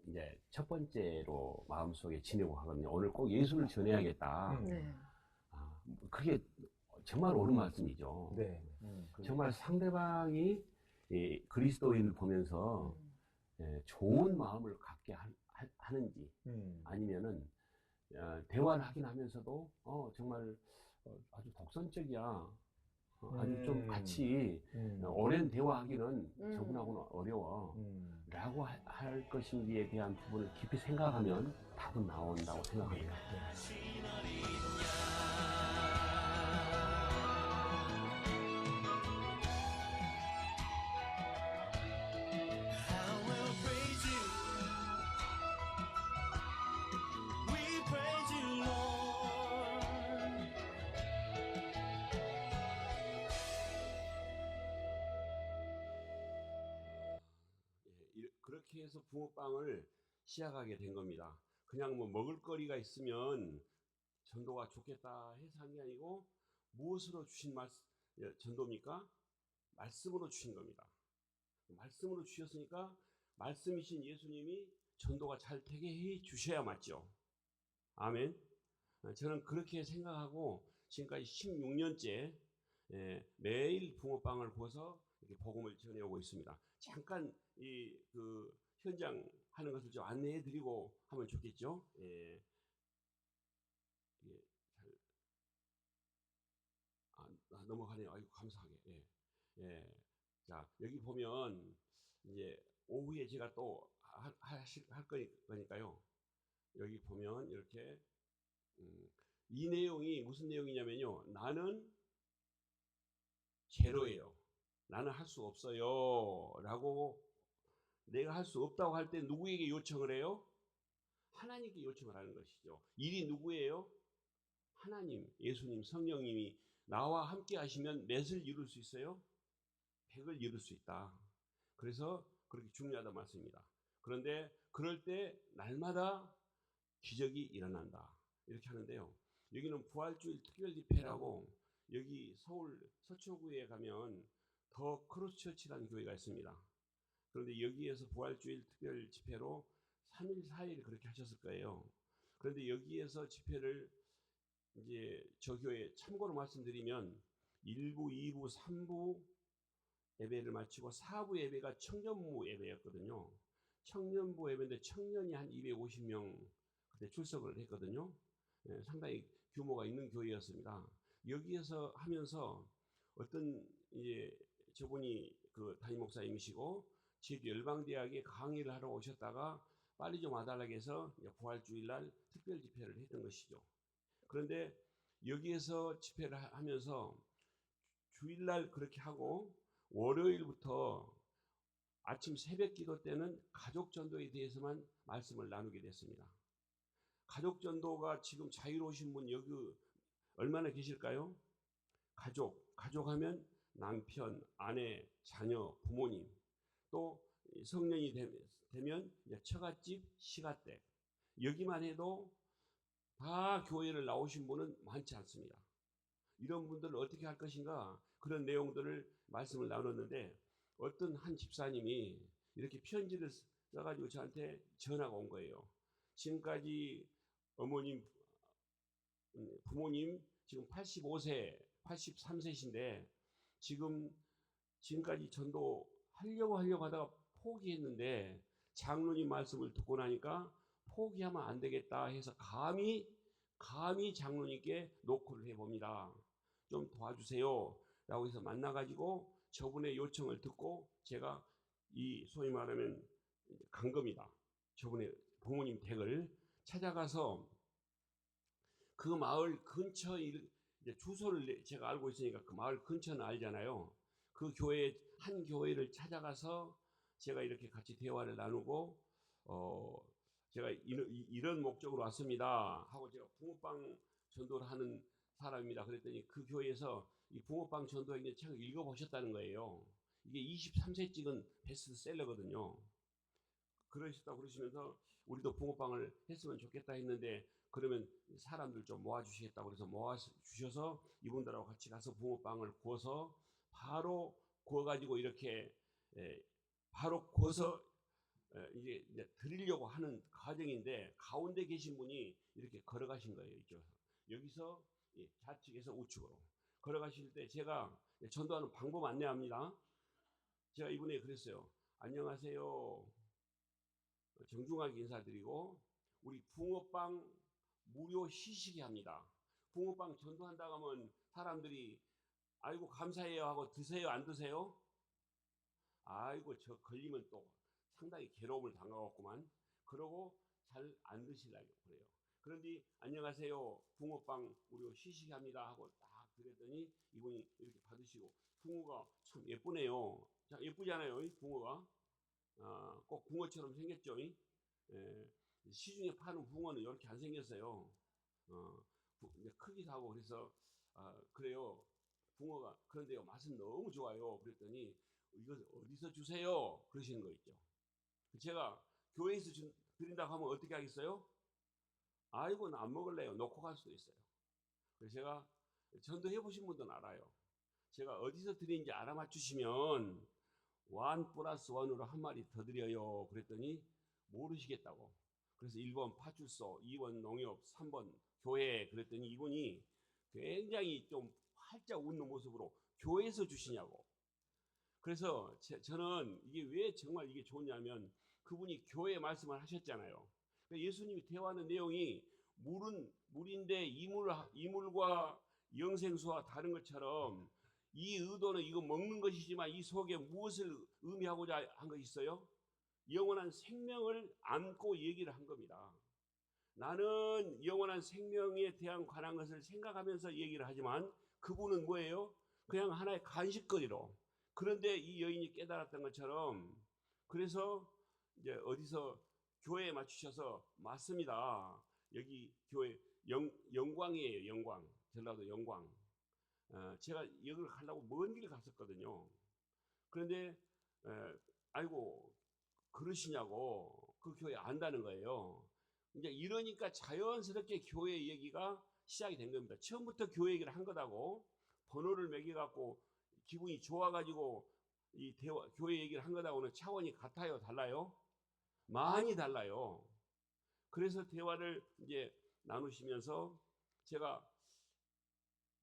이제 첫 번째로 마음속에 지내고 하거든요. 오늘 꼭 예수를 전해야겠다. 네. 그게 정말 옳은 말씀이죠. 네. 정말 상대방이 그리스도인을 보면서 좋은 마음을 갖게 하는지 아니면은 대화를 하긴 하면서 정말 아주 독선적이야. 아주 좀 같이 오랜 대화하기는 저분하고는 어려워. 라고 할 것인지에 대한 부분을 깊이 생각하면 답은 나온다고 생각합니다. 그렇게 해서 붕어빵을 시작하게 된 겁니다. 그냥 뭐 먹을거리가 있으면 전도가 좋겠다 해서 한 게 아니고 무엇으로 주신 전도입니까? 말씀으로 주신 겁니다. 말씀으로 주셨으니까 말씀이신 예수님이 전도가 잘 되게 해 주셔야 맞죠. 아멘. 저는 그렇게 생각하고 지금까지 16년째 매일 붕어빵을 구워서 이렇게 복음을 전해오고 있습니다. 잠깐 이 그 현장 하는 것을 좀 안내해드리고 하면 좋겠죠. 이게 잘 넘어가네요. 아이고 감사하게. 예. 자 여기 보면 이제 오후에 제가 또 할 거니까요. 여기 보면 이렇게 이 내용이 무슨 내용이냐면요. 나는 제로예요. 나는 할 수 없어요. 라고 내가 할 수 없다고 할 때 누구에게 요청을 해요? 하나님께 요청을 하는 것이죠. 일이 누구예요? 하나님, 예수님, 성령님이 나와 함께 하시면 몇을 이룰 수 있어요? 100을 이룰 수 있다. 그래서 그렇게 중요하다 말씀입니다. 그런데 그럴 때 날마다 기적이 일어난다. 이렇게 하는데요. 여기는 부활주일 특별 집회라고 여기 서울 서초구에 가면 더 크로스처치라는 교회가 있습니다. 그런데 여기에서 부활주일 특별 집회로 3일, 4일 그렇게 하셨을 거예요. 그런데 여기에서 집회를 이제 저 교회 참고로 말씀드리면 1부, 2부, 3부 예배를 마치고 4부 예배가 청년부 예배였거든요. 청년부 예배인데 청년이 한 250명 그때 출석을 했거든요. 상당히 규모가 있는 교회였습니다. 여기에서 하면서 어떤 이제 저분이 그 담임 목사님이시고 제주 열방대학에 강의를 하러 오셨다가 빨리 좀 와달라고 해서 부활주일날 특별 집회를 했던 것이죠. 그런데 여기에서 집회를 하면서 주일날 그렇게 하고 월요일부터 아침 새벽 기도 때는 가족 전도에 대해서만 말씀을 나누게 됐습니다. 가족 전도가 지금 자유로우신 분 여기 얼마나 계실까요? 가족 하면 남편, 아내, 자녀, 부모님, 또 성년이 되면 처갓집, 시가댁 여기만 해도 다 교회를 나오신 분은 많지 않습니다. 이런 분들을 어떻게 할 것인가 그런 내용들을 말씀을 나눴는데 어떤 한 집사님이 이렇게 편지를 써가지고 저한테 전화가 온 거예요. 지금까지 어머님, 부모님 지금 85세, 83세신데 지금까지 전도 하려고 하다가 포기했는데 장로님 말씀을 듣고 나니까 포기하면 안 되겠다 해서 감히 장로님께 노크를 해봅니다. 좀 도와주세요. 라고 해서 만나가지고 저분의 요청을 듣고 제가 이 소위 말하면 간 겁니다. 저분의 부모님 댁을 찾아가서 그 마을 근처 이제 주소를 제가 알고 있으니까 그 마을 근처는 알잖아요. 그 한 교회를 찾아가서 제가 이렇게 같이 대화를 나누고 제가 이런 목적으로 왔습니다 하고 제가 붕어빵 전도를 하는 사람입니다. 그랬더니 그 교회에서 이 붕어빵 전도의 책을 읽어보셨다는 거예요. 이게 23세 찍은 베스트셀러거든요. 그러시면서 우리도 붕어빵을 했으면 좋겠다 했는데 그러면 사람들 좀 모아주시겠다고 그래서 모아주셔서 이분들하고 같이 가서 붕어빵을 구워서 바로 구워가지고 이렇게 바로 구워서 이제 드리려고 하는 과정인데 가운데 계신 분이 이렇게 걸어가신 거예요. 이쪽에서. 여기서 좌측에서 우측으로 걸어가실 때 제가 전도하는 방법 안내합니다. 제가 이분에게 그랬어요. 안녕하세요. 정중하게 인사드리고 우리 붕어빵 무료 시식이 합니다. 붕어빵 전도한다고 하면 사람들이 아이고 감사해요 하고 드세요 안 드세요? 아이고 저 걸리면 또 상당히 괴로움을 당하겠구만. 그러고 잘 안 드시려고 그래요. 그런데 안녕하세요 붕어빵 무료 시식이 합니다 하고 딱 그랬더니 이분이 이렇게 받으시고 붕어가 참 예쁘네요. 자, 예쁘잖아요 이 붕어가. 꼭 붕어처럼 생겼죠. 시중에 파는 붕어는 이렇게 안 생겼어요. 크기도 하고 그래서 그래요. 붕어가 그런데요 맛은 너무 좋아요. 그랬더니 이거 어디서 주세요? 그러시는 거 있죠. 제가 교회에서 드린다고 하면 어떻게 하겠어요? 아이고 나 안 먹을래요. 놓고 갈 수도 있어요. 그래서 제가 전도해 보신 분들은 알아요. 제가 어디서 드리는지 알아맞추시면 1+1으로 한 마리 더 드려요. 그랬더니 모르시겠다고. 그래서 1번 파출소, 2번 농협, 3번 교회. 그랬더니 이분이 굉장히 좀 활짝 웃는 모습으로 교회에서 주시냐고. 그래서 저는 이게 왜 정말 이게 좋냐면 그분이 교회 말씀을 하셨잖아요. 예수님이 대화하는 내용이 물인데 이물과 영생수와 다른 것처럼 이 의도는 이거 먹는 것이지만 이 속에 무엇을 의미하고자 한 것이 있어요? 영원한 생명을 안고 얘기를 한 겁니다. 나는 영원한 생명에 대한 관한 것을 생각하면서 얘기를 하지만 그분은 뭐예요? 그냥 하나의 간식거리로. 그런데 이 여인이 깨달았던 것처럼 그래서 이제 어디서 교회에 맞추셔서 맞습니다. 여기 교회 영광이에요. 영광. 전라도 영광. 제가 여기를 가려고 먼 길 갔었거든요. 그런데 아이고 그러시냐고 그 교회 안다는 거예요. 이제 이러니까 자연스럽게 교회 얘기가 시작이 된 겁니다. 처음부터 교회 얘기를 한 거다고 번호를 매겨갖고 기분이 좋아가지고 이 대화 교회 얘기를 한 거다고는 차원이 같아요, 달라요? 많이 달라요. 그래서 대화를 이제 나누시면서 제가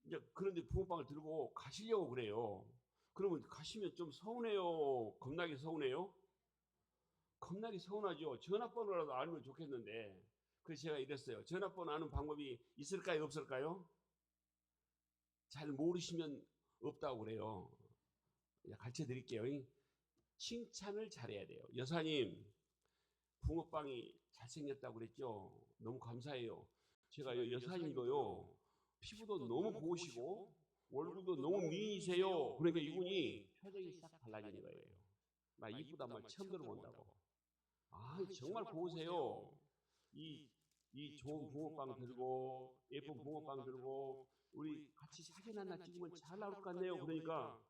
이제 그런데 붕어빵을 들고 가시려고 그래요. 그러면 가시면 좀 서운해요? 겁나게 서운해요? 겁나게 서운하죠. 전화번호라도 알면 좋겠는데. 그래서 제가 이랬어요. 전화번호 아는 방법이 있을까요? 없을까요? 잘 모르시면 없다고 그래요. 가르쳐 드릴게요. 칭찬을 잘해야 돼요. 여사님, 붕어빵이 잘생겼다고 그랬죠? 너무 감사해요. 제가 여사님도요, 피부도 너무 고우시고, 얼굴도 너무 미인이세요. 그러니까 이분이 표정이 싹 달라지는 거예요. 나 이쁘단 말 처음 들어본다고. 아, 정말 고우세요. 이 좋은 붕어빵 들고, 예쁜 붕어빵 들고, 우리 같이 사진 하나 찍으면 잘 나올 것 같네요. 그러니까,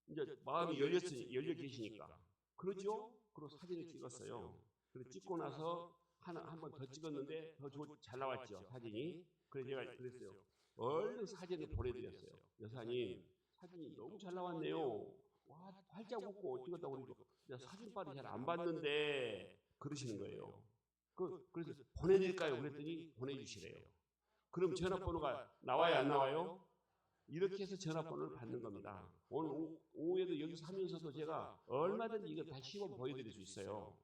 이제 마음이 열려 계시니까. 그러죠? 그리고 사진을 찍었어요. 그리고 찍고 나서 한 번 더 찍었는데 더 잘 나왔죠, 사진이. 그래서 제가 그랬어요. 얼른 사진을 보내드렸어요. 여사님, 사진이 너무 잘 나왔네요. 와, 활짝 웃고 찍었다고 그러니까 사진빨이 잘 안 봤는데 그러시는 거예요. 그래서 보내드릴까요? 그랬더니 보내주시래요. 그럼 전화번호가 나와요, 안 나와요? 이렇게 해서 전화번호를 받는 겁니다. 오늘 오후에도 여기서 하면서도 제가 얼마든지 이거 다 시범 보여드릴 수 있어요.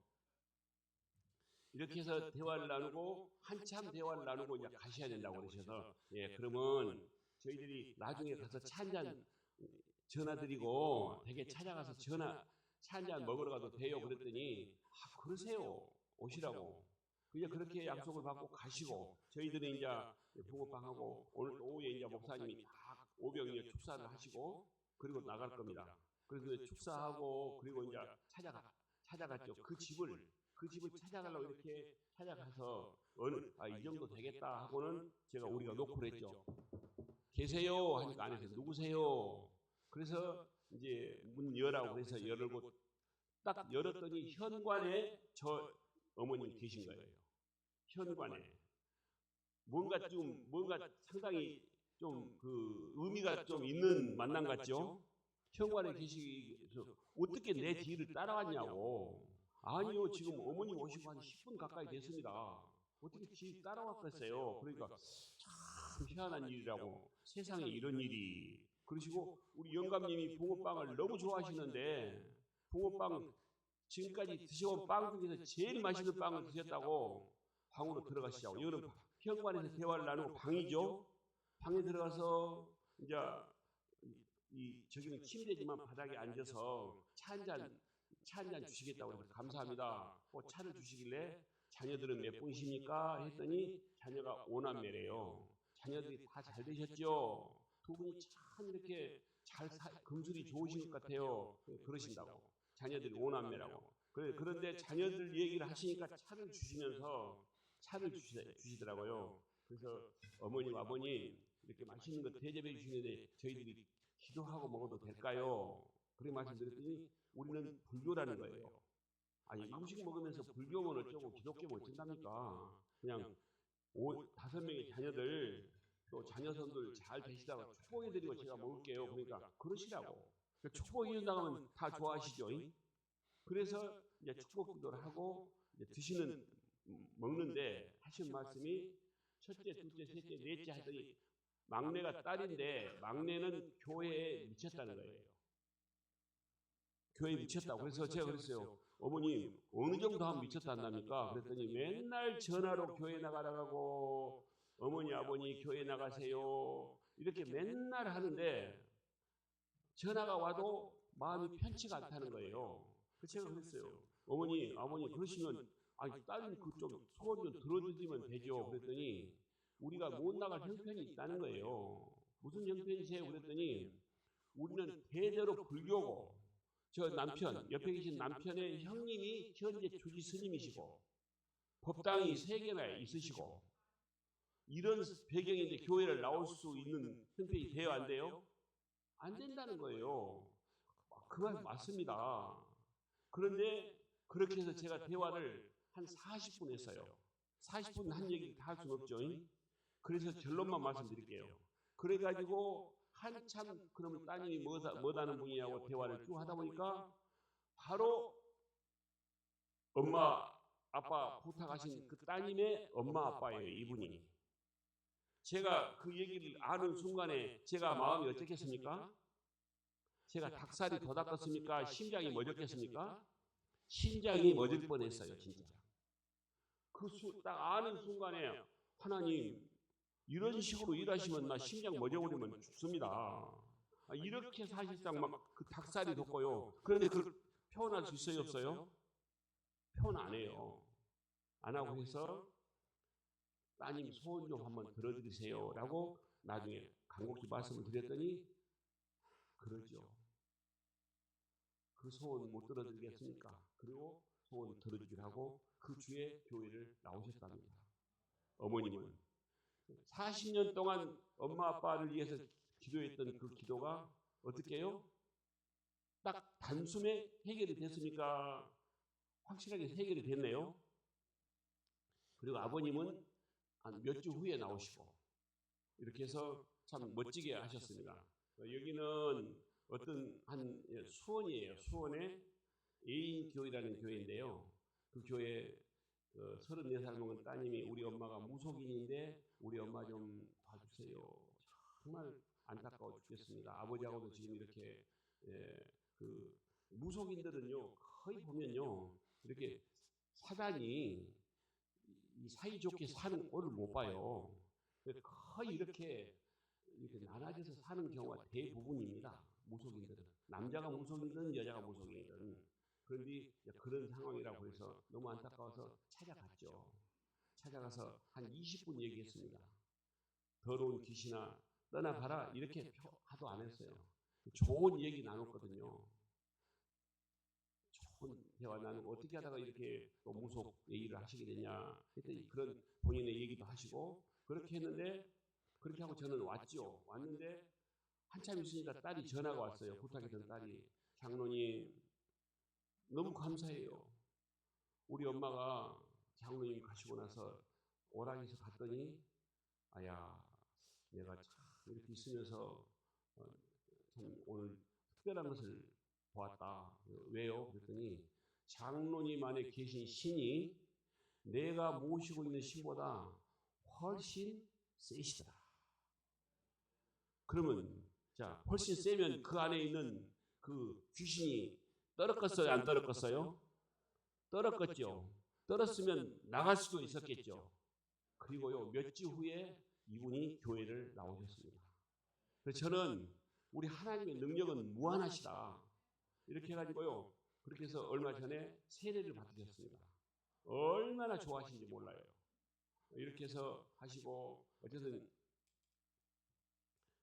이렇게 해서 대화를 나누고 한참 대화를 나누고 이제 가셔야 된다고 그러셔서 예, 그러면 저희들이 나중에 가서 차 한잔 전화 드리고 댁에 찾아가서 차 한잔 먹으러 가도 돼요. 그랬더니 아, 그러세요. 오시라고. 그냥 그렇게 약속을 받고 가시고 저희들은 이제 붕어빵하고 오늘 오후에 이제 목사님이 다 500여 축사를 하시고 그리고 나갈 겁니다. 그래서 축사하고 그리고 이제 찾아갔죠. 그 집을 찾아가려고 이렇게 찾아가서 이 정도 되겠다 하고는 우리가 노크를 했죠. 계세요 하니까 안에서 누구세요? 그래서 이제 문 열라고 그래서 열고 딱 열었더니 현관에 저 어머님이 계신 거예요. 현관에 뭔가 상당히 좀 그 의미가 좀 있는 만남 같죠? 현관에 계시서 어떻게 내 뒤를 따라왔냐고. 아니요, 지금 어머님 오시고 한 10분 가까이 됐습니다. 어떻게 뒤 따라왔겠어요? 그러니까 참 희한한 일이라고. 세상에 이런 일이. 그러시고 우리 영감님이 붕어빵을 너무 좋아하시는데 붕어빵 지금까지 드셔본 빵 중에서 제일 맛있는 빵을 드셨다고 방으로 들어가시자고. 이거는 현관에서 대화를 나누고 방이죠. 방에 들어가서 이제 저기는 침대지만 바닥에 앉아서 차 한 잔 주시겠다고 해서 감사합니다. 차를 주시길래 자녀들은 몇 분이십니까? 했더니 자녀가 5남매래요. 자녀들이 다 잘 되셨죠? 두 분이 참 이렇게 금술이 좋으신 것 같아요. 그러신다고. 자녀들이 5남매라고. 그런데 자녀들 얘기를 하시니까 차를 주시면서 차를 주시더라고요. 그래서 어머님, 아버님 이렇게 맛있는 거 대접해 주시는데 저희들이 기도하고 먹어도 될까요? 그렇게 말씀드렸더니 우리는 불교라는 거예요. 아니 음식 먹으면서 불교면 어쩌고 기독교면 어쩐답니까? 그냥 5명의 자녀들 또 자녀선들 잘 되시다가 축복해드리고 제가 먹을게요. 그러니까 그러시라고. 축복해준다고 하면 다 좋아하시죠. 그래서 이제 축복 기도를 하고 이제 드시는 먹는데 하신 말씀이 첫째, 둘째, 셋째, 넷째 하더니 막내가 딸인데 막내는 교회에 미쳤다는 거예요. 교회에 미쳤다고. 그래서 제가 그랬어요. 어머님 어느 정도 하면 미쳤다 한답니까? 그랬더니 맨날 전화로 교회 나가라고 어머니 아버니 교회 나가세요 이렇게 맨날 하는데 전화가 와도 마음이 편치가 않다는 거예요. 그래서 제가 그랬어요. 어머니 아버니 그러시면 아니 딸님 그 좀 소원 좀 들어주시면 되죠. 그랬더니 우리가 못 나갈 형편이 있다는 거예요. 무슨 형편이세요? 그랬더니 우리는 대대로 불교고 저 남편 옆에 계신 남편의 형님이 현재 주지 스님이시고 법당이 3개나 있으시고 이런 배경인데 교회를 나올 수 있는 형편이 돼요 안 돼요? 안 된다는 거예요. 그 말 맞습니다. 그런데 그렇게 해서 제가 대화를 한 40분 했어요. 40분 한 얘기 다 할 수는 없죠. 그래서 결론만 말씀드릴게요. 그래가지고 한참 그러면 따님이 뭐다는 분이냐고 대화를 쭉 하다 보니까 바로 엄마 아빠 부탁하신 그 따님의 엄마 아빠예요. 이분이. 제가 그 얘기를 아는 순간에 제가 마음이 어떻겠습니까? 제가 닭살이 더 닦았습니까? 심장이 멎었겠습니까? 심장이 멎을 뻔했어요. 진짜. 딱 아는 순간에 하나님 이런 식으로 일하시면 나 심장 멎어버리면 죽습니다. 이렇게 사실상 막 그 닭살이 돋고요. 그런데 그걸 표현할 수 있어요 없어요? 표현 안 해요. 안 하고 해서 따님 소원 좀 한번 들어드리세요 라고 나중에 간곡히 말씀을 드렸더니 그러죠. 그 소원 못 들어드리겠습니까? 그리고 소원 들어주기로 하고 그 주에 교회를 나오셨답니다. 어머님은 40년 동안 엄마 아빠를 위해서 기도했던 그 기도가 어떻게 해요? 딱 단숨에 해결이 됐습니까? 확실하게 해결이 됐네요. 그리고 아버님은 한 몇 주 후에 나오시고 이렇게 해서 참 멋지게 하셨습니다. 여기는 어떤 한 수원이에요. 수원의 예인교회라는 교회인데요. 그 교회 34살 먹은 따님이 우리 엄마가 무속인인데 우리 엄마 좀 봐주세요. 정말 안타까워 죽겠습니다. 아버지하고도 지금 이렇게 그 무속인들은요 거의 보면요 이렇게 사단이 이 사이좋게 사는 꼴을 못 봐요. 거의 이렇게 나눠져서 사는 경우가 대부분입니다. 무속인들은 남자가 무속이든 여자가 무속이든 그런데 그런 상황이라고 해서 너무 안타까워서 찾아갔죠. 찾아가서 한 20분 얘기했습니다. 더러운 귀신아 떠나가라 이렇게 하도 안 했어요. 좋은 얘기 나눴거든요. 좋은 대화 나누고 어떻게 하다가 이렇게 또 무속 얘기를 하시게 되냐 했더니 그런 본인의 얘기도 하시고 그렇게 했는데 그렇게 하고 저는 왔죠. 왔는데 한참 있으니까 딸이 전화가 왔어요. 부탁했던 딸이 장로님 너무 감사해요. 우리 엄마가 장로님 가시고 나서 오락에서 갔더니 아야 내가 참 이렇게 있으면서 참 오늘 특별한 것을 보았다. 왜요? 그랬더니 장로님 안에 계신 신이 내가 모시고 있는 신보다 훨씬 세시더라. 그러면 자 훨씬 세면 그 안에 있는 그 귀신이 떨어졌어요? 안 떨어졌어요? 떨어졌죠. 떨었으면 나갈 수도 있었겠죠. 그리고요 몇 주 후에 이분이 교회를 나오셨습니다. 그래서 저는 우리 하나님의 능력은 무한하시다. 이렇게 해가지고요. 그렇게 해서 얼마 전에 세례를 받으셨습니다. 얼마나 좋아하시는지 몰라요. 이렇게 해서 하시고 어쨌든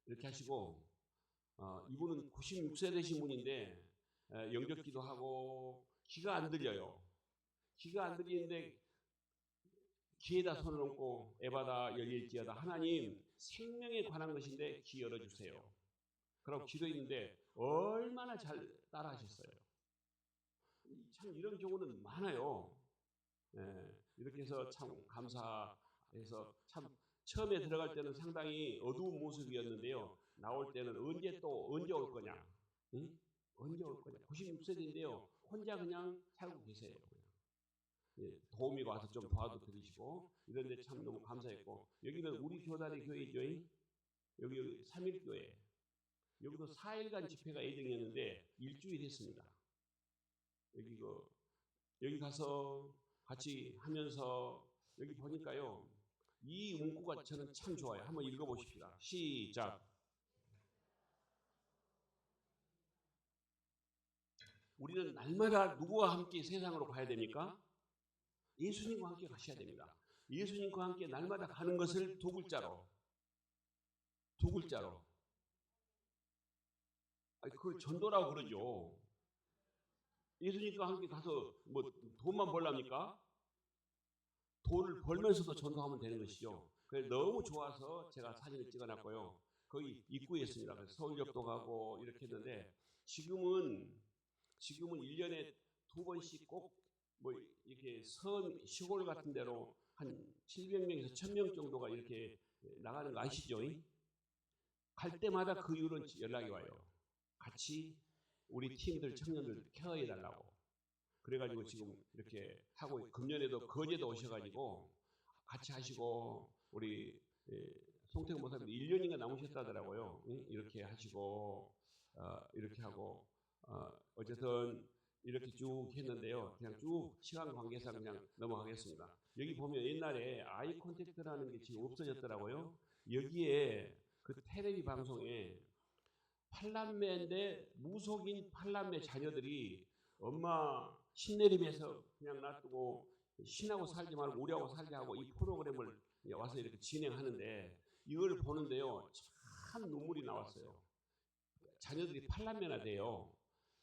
이렇게 하시고 이분은 96세 되신 분인데 영접기도 하고 귀가 안 들려요. 귀가 안 들리는데 귀에다 손을 얹고 에바다 열릴지어다 하나님 생명에 관한 것인데 귀 열어주세요. 그럼 기도했는데 얼마나 잘 따라하셨어요. 참 이런 경우는 많아요. 이렇게 해서 참 감사해서 참 처음에 들어갈 때는 상당히 어두운 모습이었는데요. 나올 때는 언제 올 거냐? 응? 언제 올 거냐? 96세인데요. 혼자 그냥 살고 계세요. 도우미 와서 좀 도와도 드리시고 이런데 참 너무 감사했고 여기는 우리 교단의 교회죠. 여기 3일교회. 여기도 4일간 집회가 예정이었는데 일주일 했습니다. 여기 가서 같이 하면서 여기 보니까요. 이 문구가 저는 참 좋아요. 한번 읽어보십시다. 시작. 우리는 날마다 누구와 함께 세상으로 가야 됩니까? 예수님과 함께 가셔야 됩니다. 예수님과 함께 날마다 가는 것을 두 글자로. 그걸 전도라고 그러죠. 예수님과 함께 가서 뭐 돈만 벌랍니까? 돈을 벌면서도 전도하면 되는 것이죠. 그래서 너무 좋아서 제가 사진을 찍어놨고요. 거기 입구에 있습니다. 그래서 서울역도 가고 이렇게 했는데 지금은 1년에 2번씩 꼭 뭐 이렇게 시골 같은 데로 한 700명에서 1000명 정도가 이렇게 나가는 거 아시죠? 갈 때마다 그 이후로 연락이 와요. 같이 우리 팀들 청년들 케어해 달라고. 그래가지고 지금 이렇게 하고 금년에도 거제도 오셔가지고 같이 하시고 우리 송태근 목사님 1년인가 남으셨다더라고요. 이렇게 하시고 이렇게 하고 어쨌든 이렇게 쭉 했는데요. 그냥 쭉 시간 관계상 그냥 넘어가겠습니다. 여기 보면 옛날에 아이 콘택트라는 게 지금 없어졌더라고요. 여기에 그 텔레비 방송에 팔남매인데 무속인 팔남매 자녀들이 엄마 신내림에서 그냥 놔두고 신하고 살지 말고 우리하고 살자 하고 이 프로그램을 와서 이렇게 진행하는데 이걸 보는데요. 참 눈물이 나왔어요. 자녀들이 팔남매나 돼요.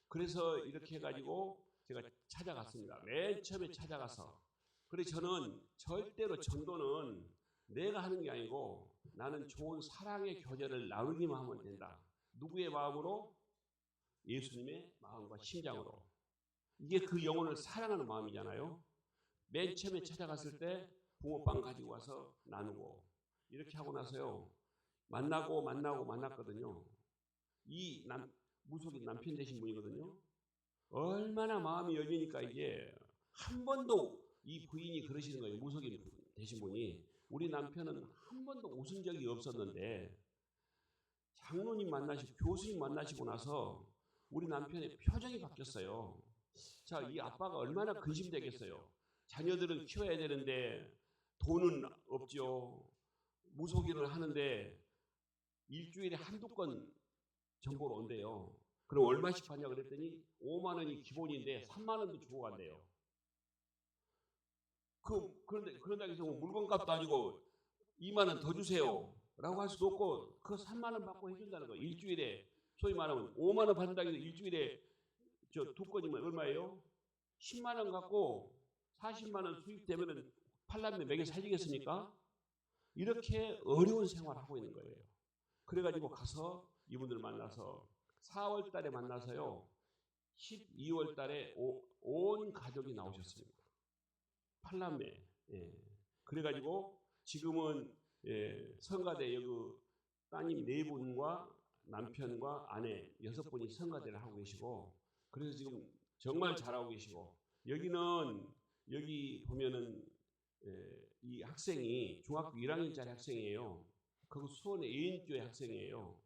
그래서 이렇게 해가지고 제가 찾아갔습니다. 맨 처음에 찾아가서. 그래서 저는 절대로 전도는 내가 하는 게 아니고 나는 좋은 사랑의 교제를 나누기만 하면 된다. 누구의 마음으로? 예수님의 마음과 심장으로. 이게 그 영혼을 사랑하는 마음이잖아요. 맨 처음에 찾아갔을 때 붕어빵 가지고 와서 나누고 이렇게 하고 나서요. 만났거든요. 무속인 남편 되신 분이거든요. 얼마나 마음이 열리니까 이게 한 번도 이 부인이 그러시는 거예요. 무속인 되신 분이. 우리 남편은 한 번도 웃은 적이 없었는데 장로님 만나시고 교수님 만나시고 나서 우리 남편의 표정이 바뀌었어요. 자, 이 아빠가 얼마나 근심되겠어요. 자녀들은 키워야 되는데 돈은 없죠. 무속인을 하는데 일주일에 한두 건 정보를 온대요. 그럼 얼마씩 받냐 그랬더니 5만 원이 기본인데 3만 원도 주고 간대요. 그런다고 해서 물건값도 아니고 2만 원 더 주세요. 라고 할 수도 없고 그 3만 원 받고 해준다는 거예요. 일주일에 소위 말하면 5만 원 받는다고 해서 일주일에 두 건이면 얼마예요? 10만 원 갖고 40만 원 수입되면 팔남매 먹여 살리겠습니까? 이렇게 어려운 생활을 하고 있는 거예요. 그래가지고 가서 이분들 만나서 4월 달에 만나서요. 12월 달에 온 가족이 나오셨습니다. 팔남매. 그래가지고 지금은 성가대 여기 따님 4분과 남편과 아내 6분이 성가대를 하고 계시고 그래서 지금 정말 잘하고 계시고 여기 보면은 이 학생이 중학교 1학년짜리 학생이에요. 그 수원의 예인교회 학생이에요.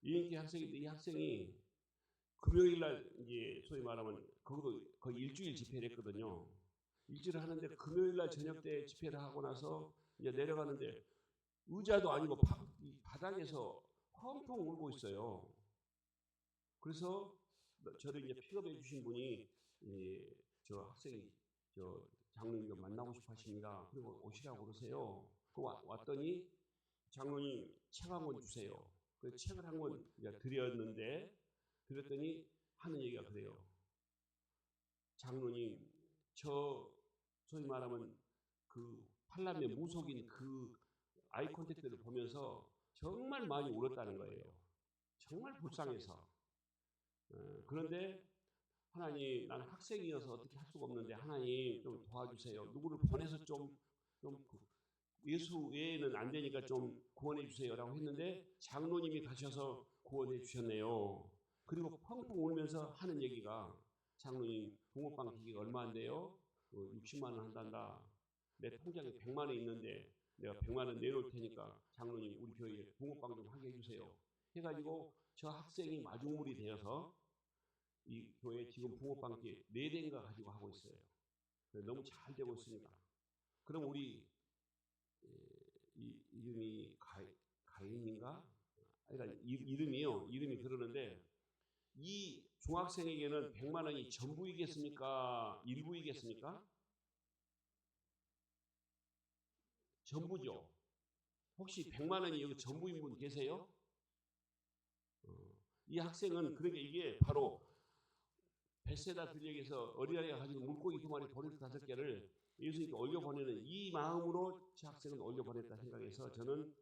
예인교회 학생인데 이 학생이 금요일날 이제 소위 말하면 거기도 거의 일주일 집회를 했거든요. 일주일을 하는데 금요일날 저녁 때 집회를 하고 나서 이제 내려가는데 의자도 아니고 바닥에서 펑펑 울고 있어요. 그래서 저를 이제 픽업해 주신 분이 저 학생이 저 장로님 만나고 싶어 하십니다. 그리고 오시라고 그러세요. 왔더니 장로님 책 한 권 주세요. 그 책을 한 권 드렸는데 그랬더니 하는 얘기가 그래요. 장로님 소위 말하면 그 팔남매 무속인 그 아이 콘택트를 보면서 정말 많이 울었다는 거예요. 정말 불쌍해서. 그런데 하나님, 나는 학생이어서 어떻게 할 수가 없는데 하나님 좀 도와주세요. 누구를 보내서 좀 예수 외에는 안 되니까 좀 구원해 주세요라고 했는데 장로님이 가셔서 구원해 주셨네요. 그리고 펑펑 울면서 하는 얘기가 장로님 붕어빵 기계가 얼마 안 돼요? 60만 원 한단다. 내 통장에 100만 원 있는데 내가 100만 원 내놓을 테니까 장로님 우리 교회에 붕어빵 좀 하게 해주세요. 해가지고 저 학생이 마중물이 되어서 이 교회 지금 붕어빵 기계 4대인가 가지고 하고 있어요. 너무 잘 되고 있습니다. 그럼 우리 이름이 가인인가? 그러니까 이름이요. 이름이 그러는데 이 중학생에게는 100만 원이 전부이겠습니까? 일부이겠습니까? 전부죠. 혹시 100만 원이 여기 전부인 분 계세요? 이 학생은 그러니까 이게 바로 베세다 들녘에서 어린아이가 가지고 물고기 2마리 보리수 5개를 예수님께 올려보내는 이 마음으로 제 학생은 올려보냈다 생각해서 저는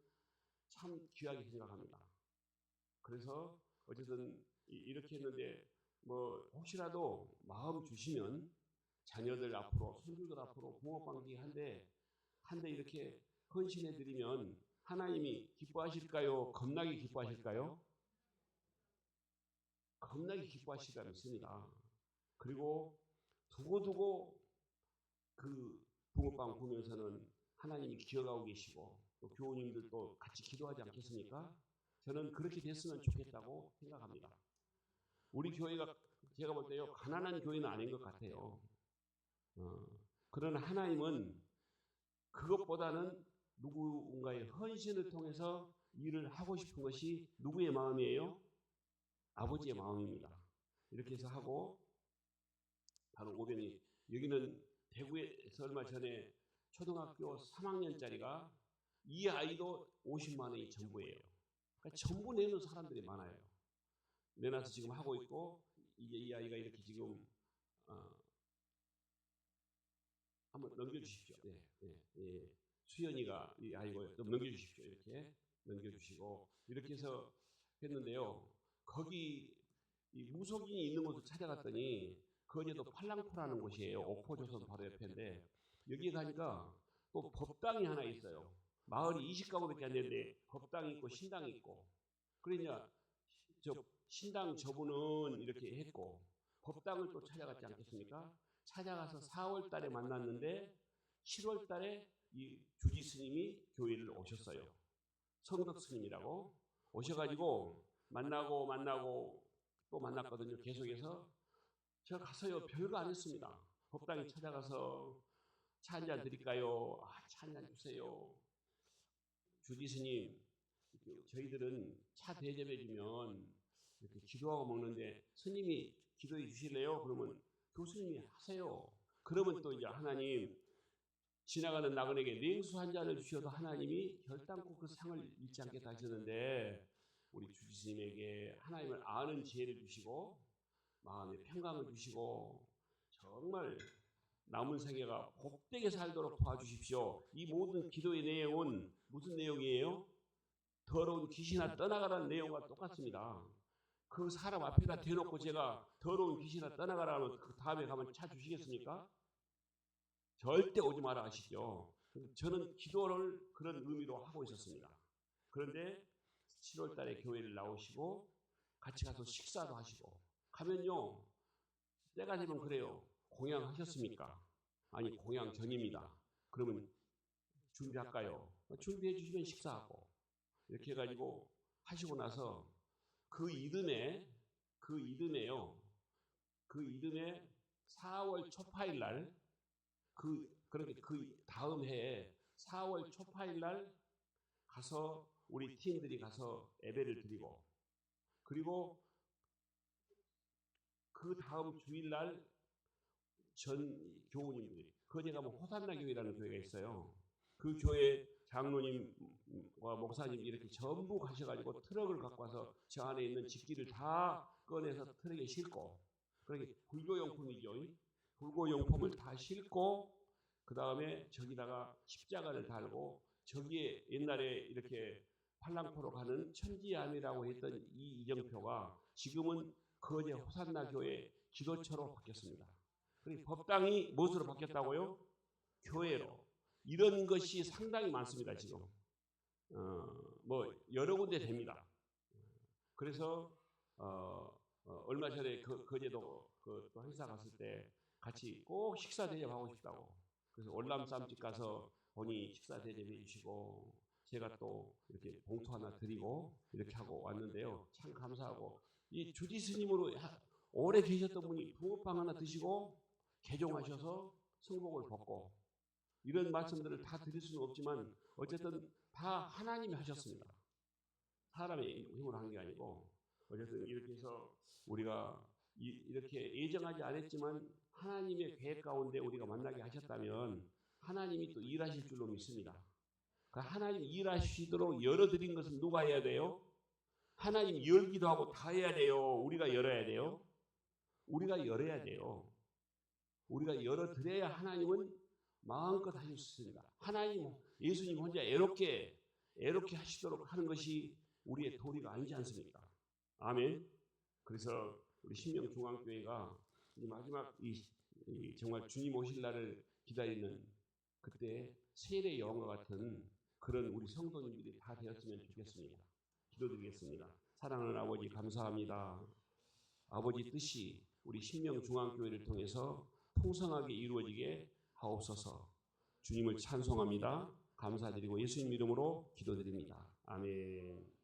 참 귀하게 생각합니다. 그래서 어쨌든 이렇게 했는데 뭐 혹시라도 마음 주시면 자녀들 앞으로 손주들 앞으로 붕어빵기 한 대 이렇게 헌신해 드리면 하나님이 기뻐하실까요? 겁나게 기뻐하실까요? 겁나게 기뻐하시리라 믿습니다. 그리고 두고두고 그 붕어빵 보면서는 하나님이 기억하고 계시고 또 교우님들도 같이 기도하지 않겠습니까? 저는 그렇게 됐으면 좋겠다고 생각합니다. 우리 교회가 제가 볼 때요 가난한 교회는 아닌 것 같아요. 그러나 하나님은 그것보다는 누군가의 헌신을 통해서 일을 하고 싶은 것이 누구의 마음이에요? 아버지의 마음입니다. 이렇게 해서 하고 바로 오병이 여기는 대구에서 얼마 전에 초등학교 3학년짜리가 이 아이도 50만 원이 전부예요. 그러니까 전부 내는 사람들이 많아요. 내놔서 지금 하고 있고 이제 이 아이가 이렇게 지금 한번 넘겨주십시오. 수연이가 이 아이고 좀 넘겨주십시오. 이렇게 넘겨주시고 이렇게 해서 했는데요. 거기 이 무속인이 있는 곳을 찾아갔더니 거기도 팔랑포라는 곳이에요. 옥포조선 바로 옆인데 여기 가니까 또 법당이 하나 있어요. 마을이 20가구밖에 안 되는데 법당이 있고 신당이 있고 그러니까 저 신당 저분은 이렇게 했고 법당을 또 찾아갔지 않겠습니까? 찾아가서 4월 달에 만났는데 7월 달에 이 주지 스님이 교회를 오셨어요. 성덕 스님이라고 오셔가지고 만나고 또 만났거든요. 계속해서 제가 가서요 별거 안 했습니다. 법당에 찾아가서 차 한잔 드릴까요? 차 한잔 주세요. 주지 스님 저희들은 차 대접해 주면 이렇게 기도하고 먹는데 스님이 기도해 주실래요? 그러면 교수님이 하세요. 그러면 또 이제 하나님 지나가는 나그네에게 냉수 한 잔을 주셔도 하나님이 결단코 그 상을 잃지 않겠다 하셨는데 우리 주지스님에게 하나님을 아는 지혜를 주시고 마음의 평강을 주시고 정말 남은 생애가 복되게 살도록 도와주십시오. 이 모든 기도의 내용은 무슨 내용이에요? 더러운 귀신아 떠나가라는 내용과 똑같습니다. 그 사람 앞에다 대놓고 제가 더러운 귀신아 떠나가라면 그 다음에 가면 차 주시겠습니까? 절대 오지 마라 하시죠. 저는 기도를 그런 의미로 하고 있었습니다. 그런데 7월 달에 교회를 나오시고 같이 가서 식사도 하시고 가면요 때가 되면 그래요. 공양하셨습니까? 아니 공양 전입니다. 그러면 준비할까요? 준비해 주시면 식사하고 이렇게 해가지고 하시고 나서 그 이듬해요. 그 이듬해 4월 초파일 날 그렇게 그 다음 해에 4월 초파일 날 가서 우리 팀들이 가서 예배를 드리고 그리고 그 다음 주일날 전 교우님들이 거기에 가면 호산나 교회라는 교회가 있어요. 그 교회 장로님과 목사님 이렇게 전부 가셔가지고 트럭을 갖고 와서 저 안에 있는 집기를 다 꺼내서 트럭에 싣고 그렇게 불교용품이죠. 불교용품을 다 싣고 그 다음에 저기다가 십자가를 달고 저기에 옛날에 이렇게 팔랑포로 가는 천지암이라고 했던 이 이정표가 지금은 거제 호산나 교회 기도처로 바뀌었습니다. 그리고 법당이 무엇으로 바뀌었다고요? 교회로. 이런 것이 상당히 많습니다. 지금 뭐 여러 군데 됩니다. 그래서 얼마 전에 거제도 또 행사 갔을 때 같이 꼭 식사 대접하고 싶다고. 그래서 월남쌈집 가서 본인이 식사 대접해 주시고 제가 또 이렇게 봉투 하나 드리고 이렇게 하고 왔는데요. 참 감사하고 이 주지 스님으로 오래 계셨던 분이 붕어빵 하나 드시고 개종하셔서 성복을 벗고 이런 말씀들을 다 드릴 수는 없지만 어쨌든 다 하나님이 하셨습니다. 사람의 힘으로 한 게 아니고 어쨌든 이렇게 해서 우리가 이렇게 예정하지 않았지만 하나님의 계획 가운데 우리가 만나게 하셨다면 하나님이 또 일하실 줄로 믿습니다. 그 하나님 일하시도록 열어드린 것은 누가 해야 돼요? 하나님 열기도 하고 다 해야 돼요. 우리가 열어야 돼요. 우리가 열어야 돼요. 우리가 열어드려야 하나님은 마음껏 하실 수 있습니다. 하나님, 예수님 혼자 애롭게 하시도록 하는 것이 우리의 도리가 아니지 않습니까? 아멘. 그래서 우리 신명중앙교회가 이 마지막 정말 주님 오실 날을 기다리는 그때 세례 여왕과 같은 그런 우리 성도님들이 다 되었으면 좋겠습니다. 기도드리겠습니다. 사랑하는 아버지 감사합니다. 아버지 뜻이 우리 신명중앙교회를 통해서 풍성하게 이루어지게 하옵소서. 주님을 찬송합니다. 감사드리고 예수님 이름으로 기도드립니다. 아멘.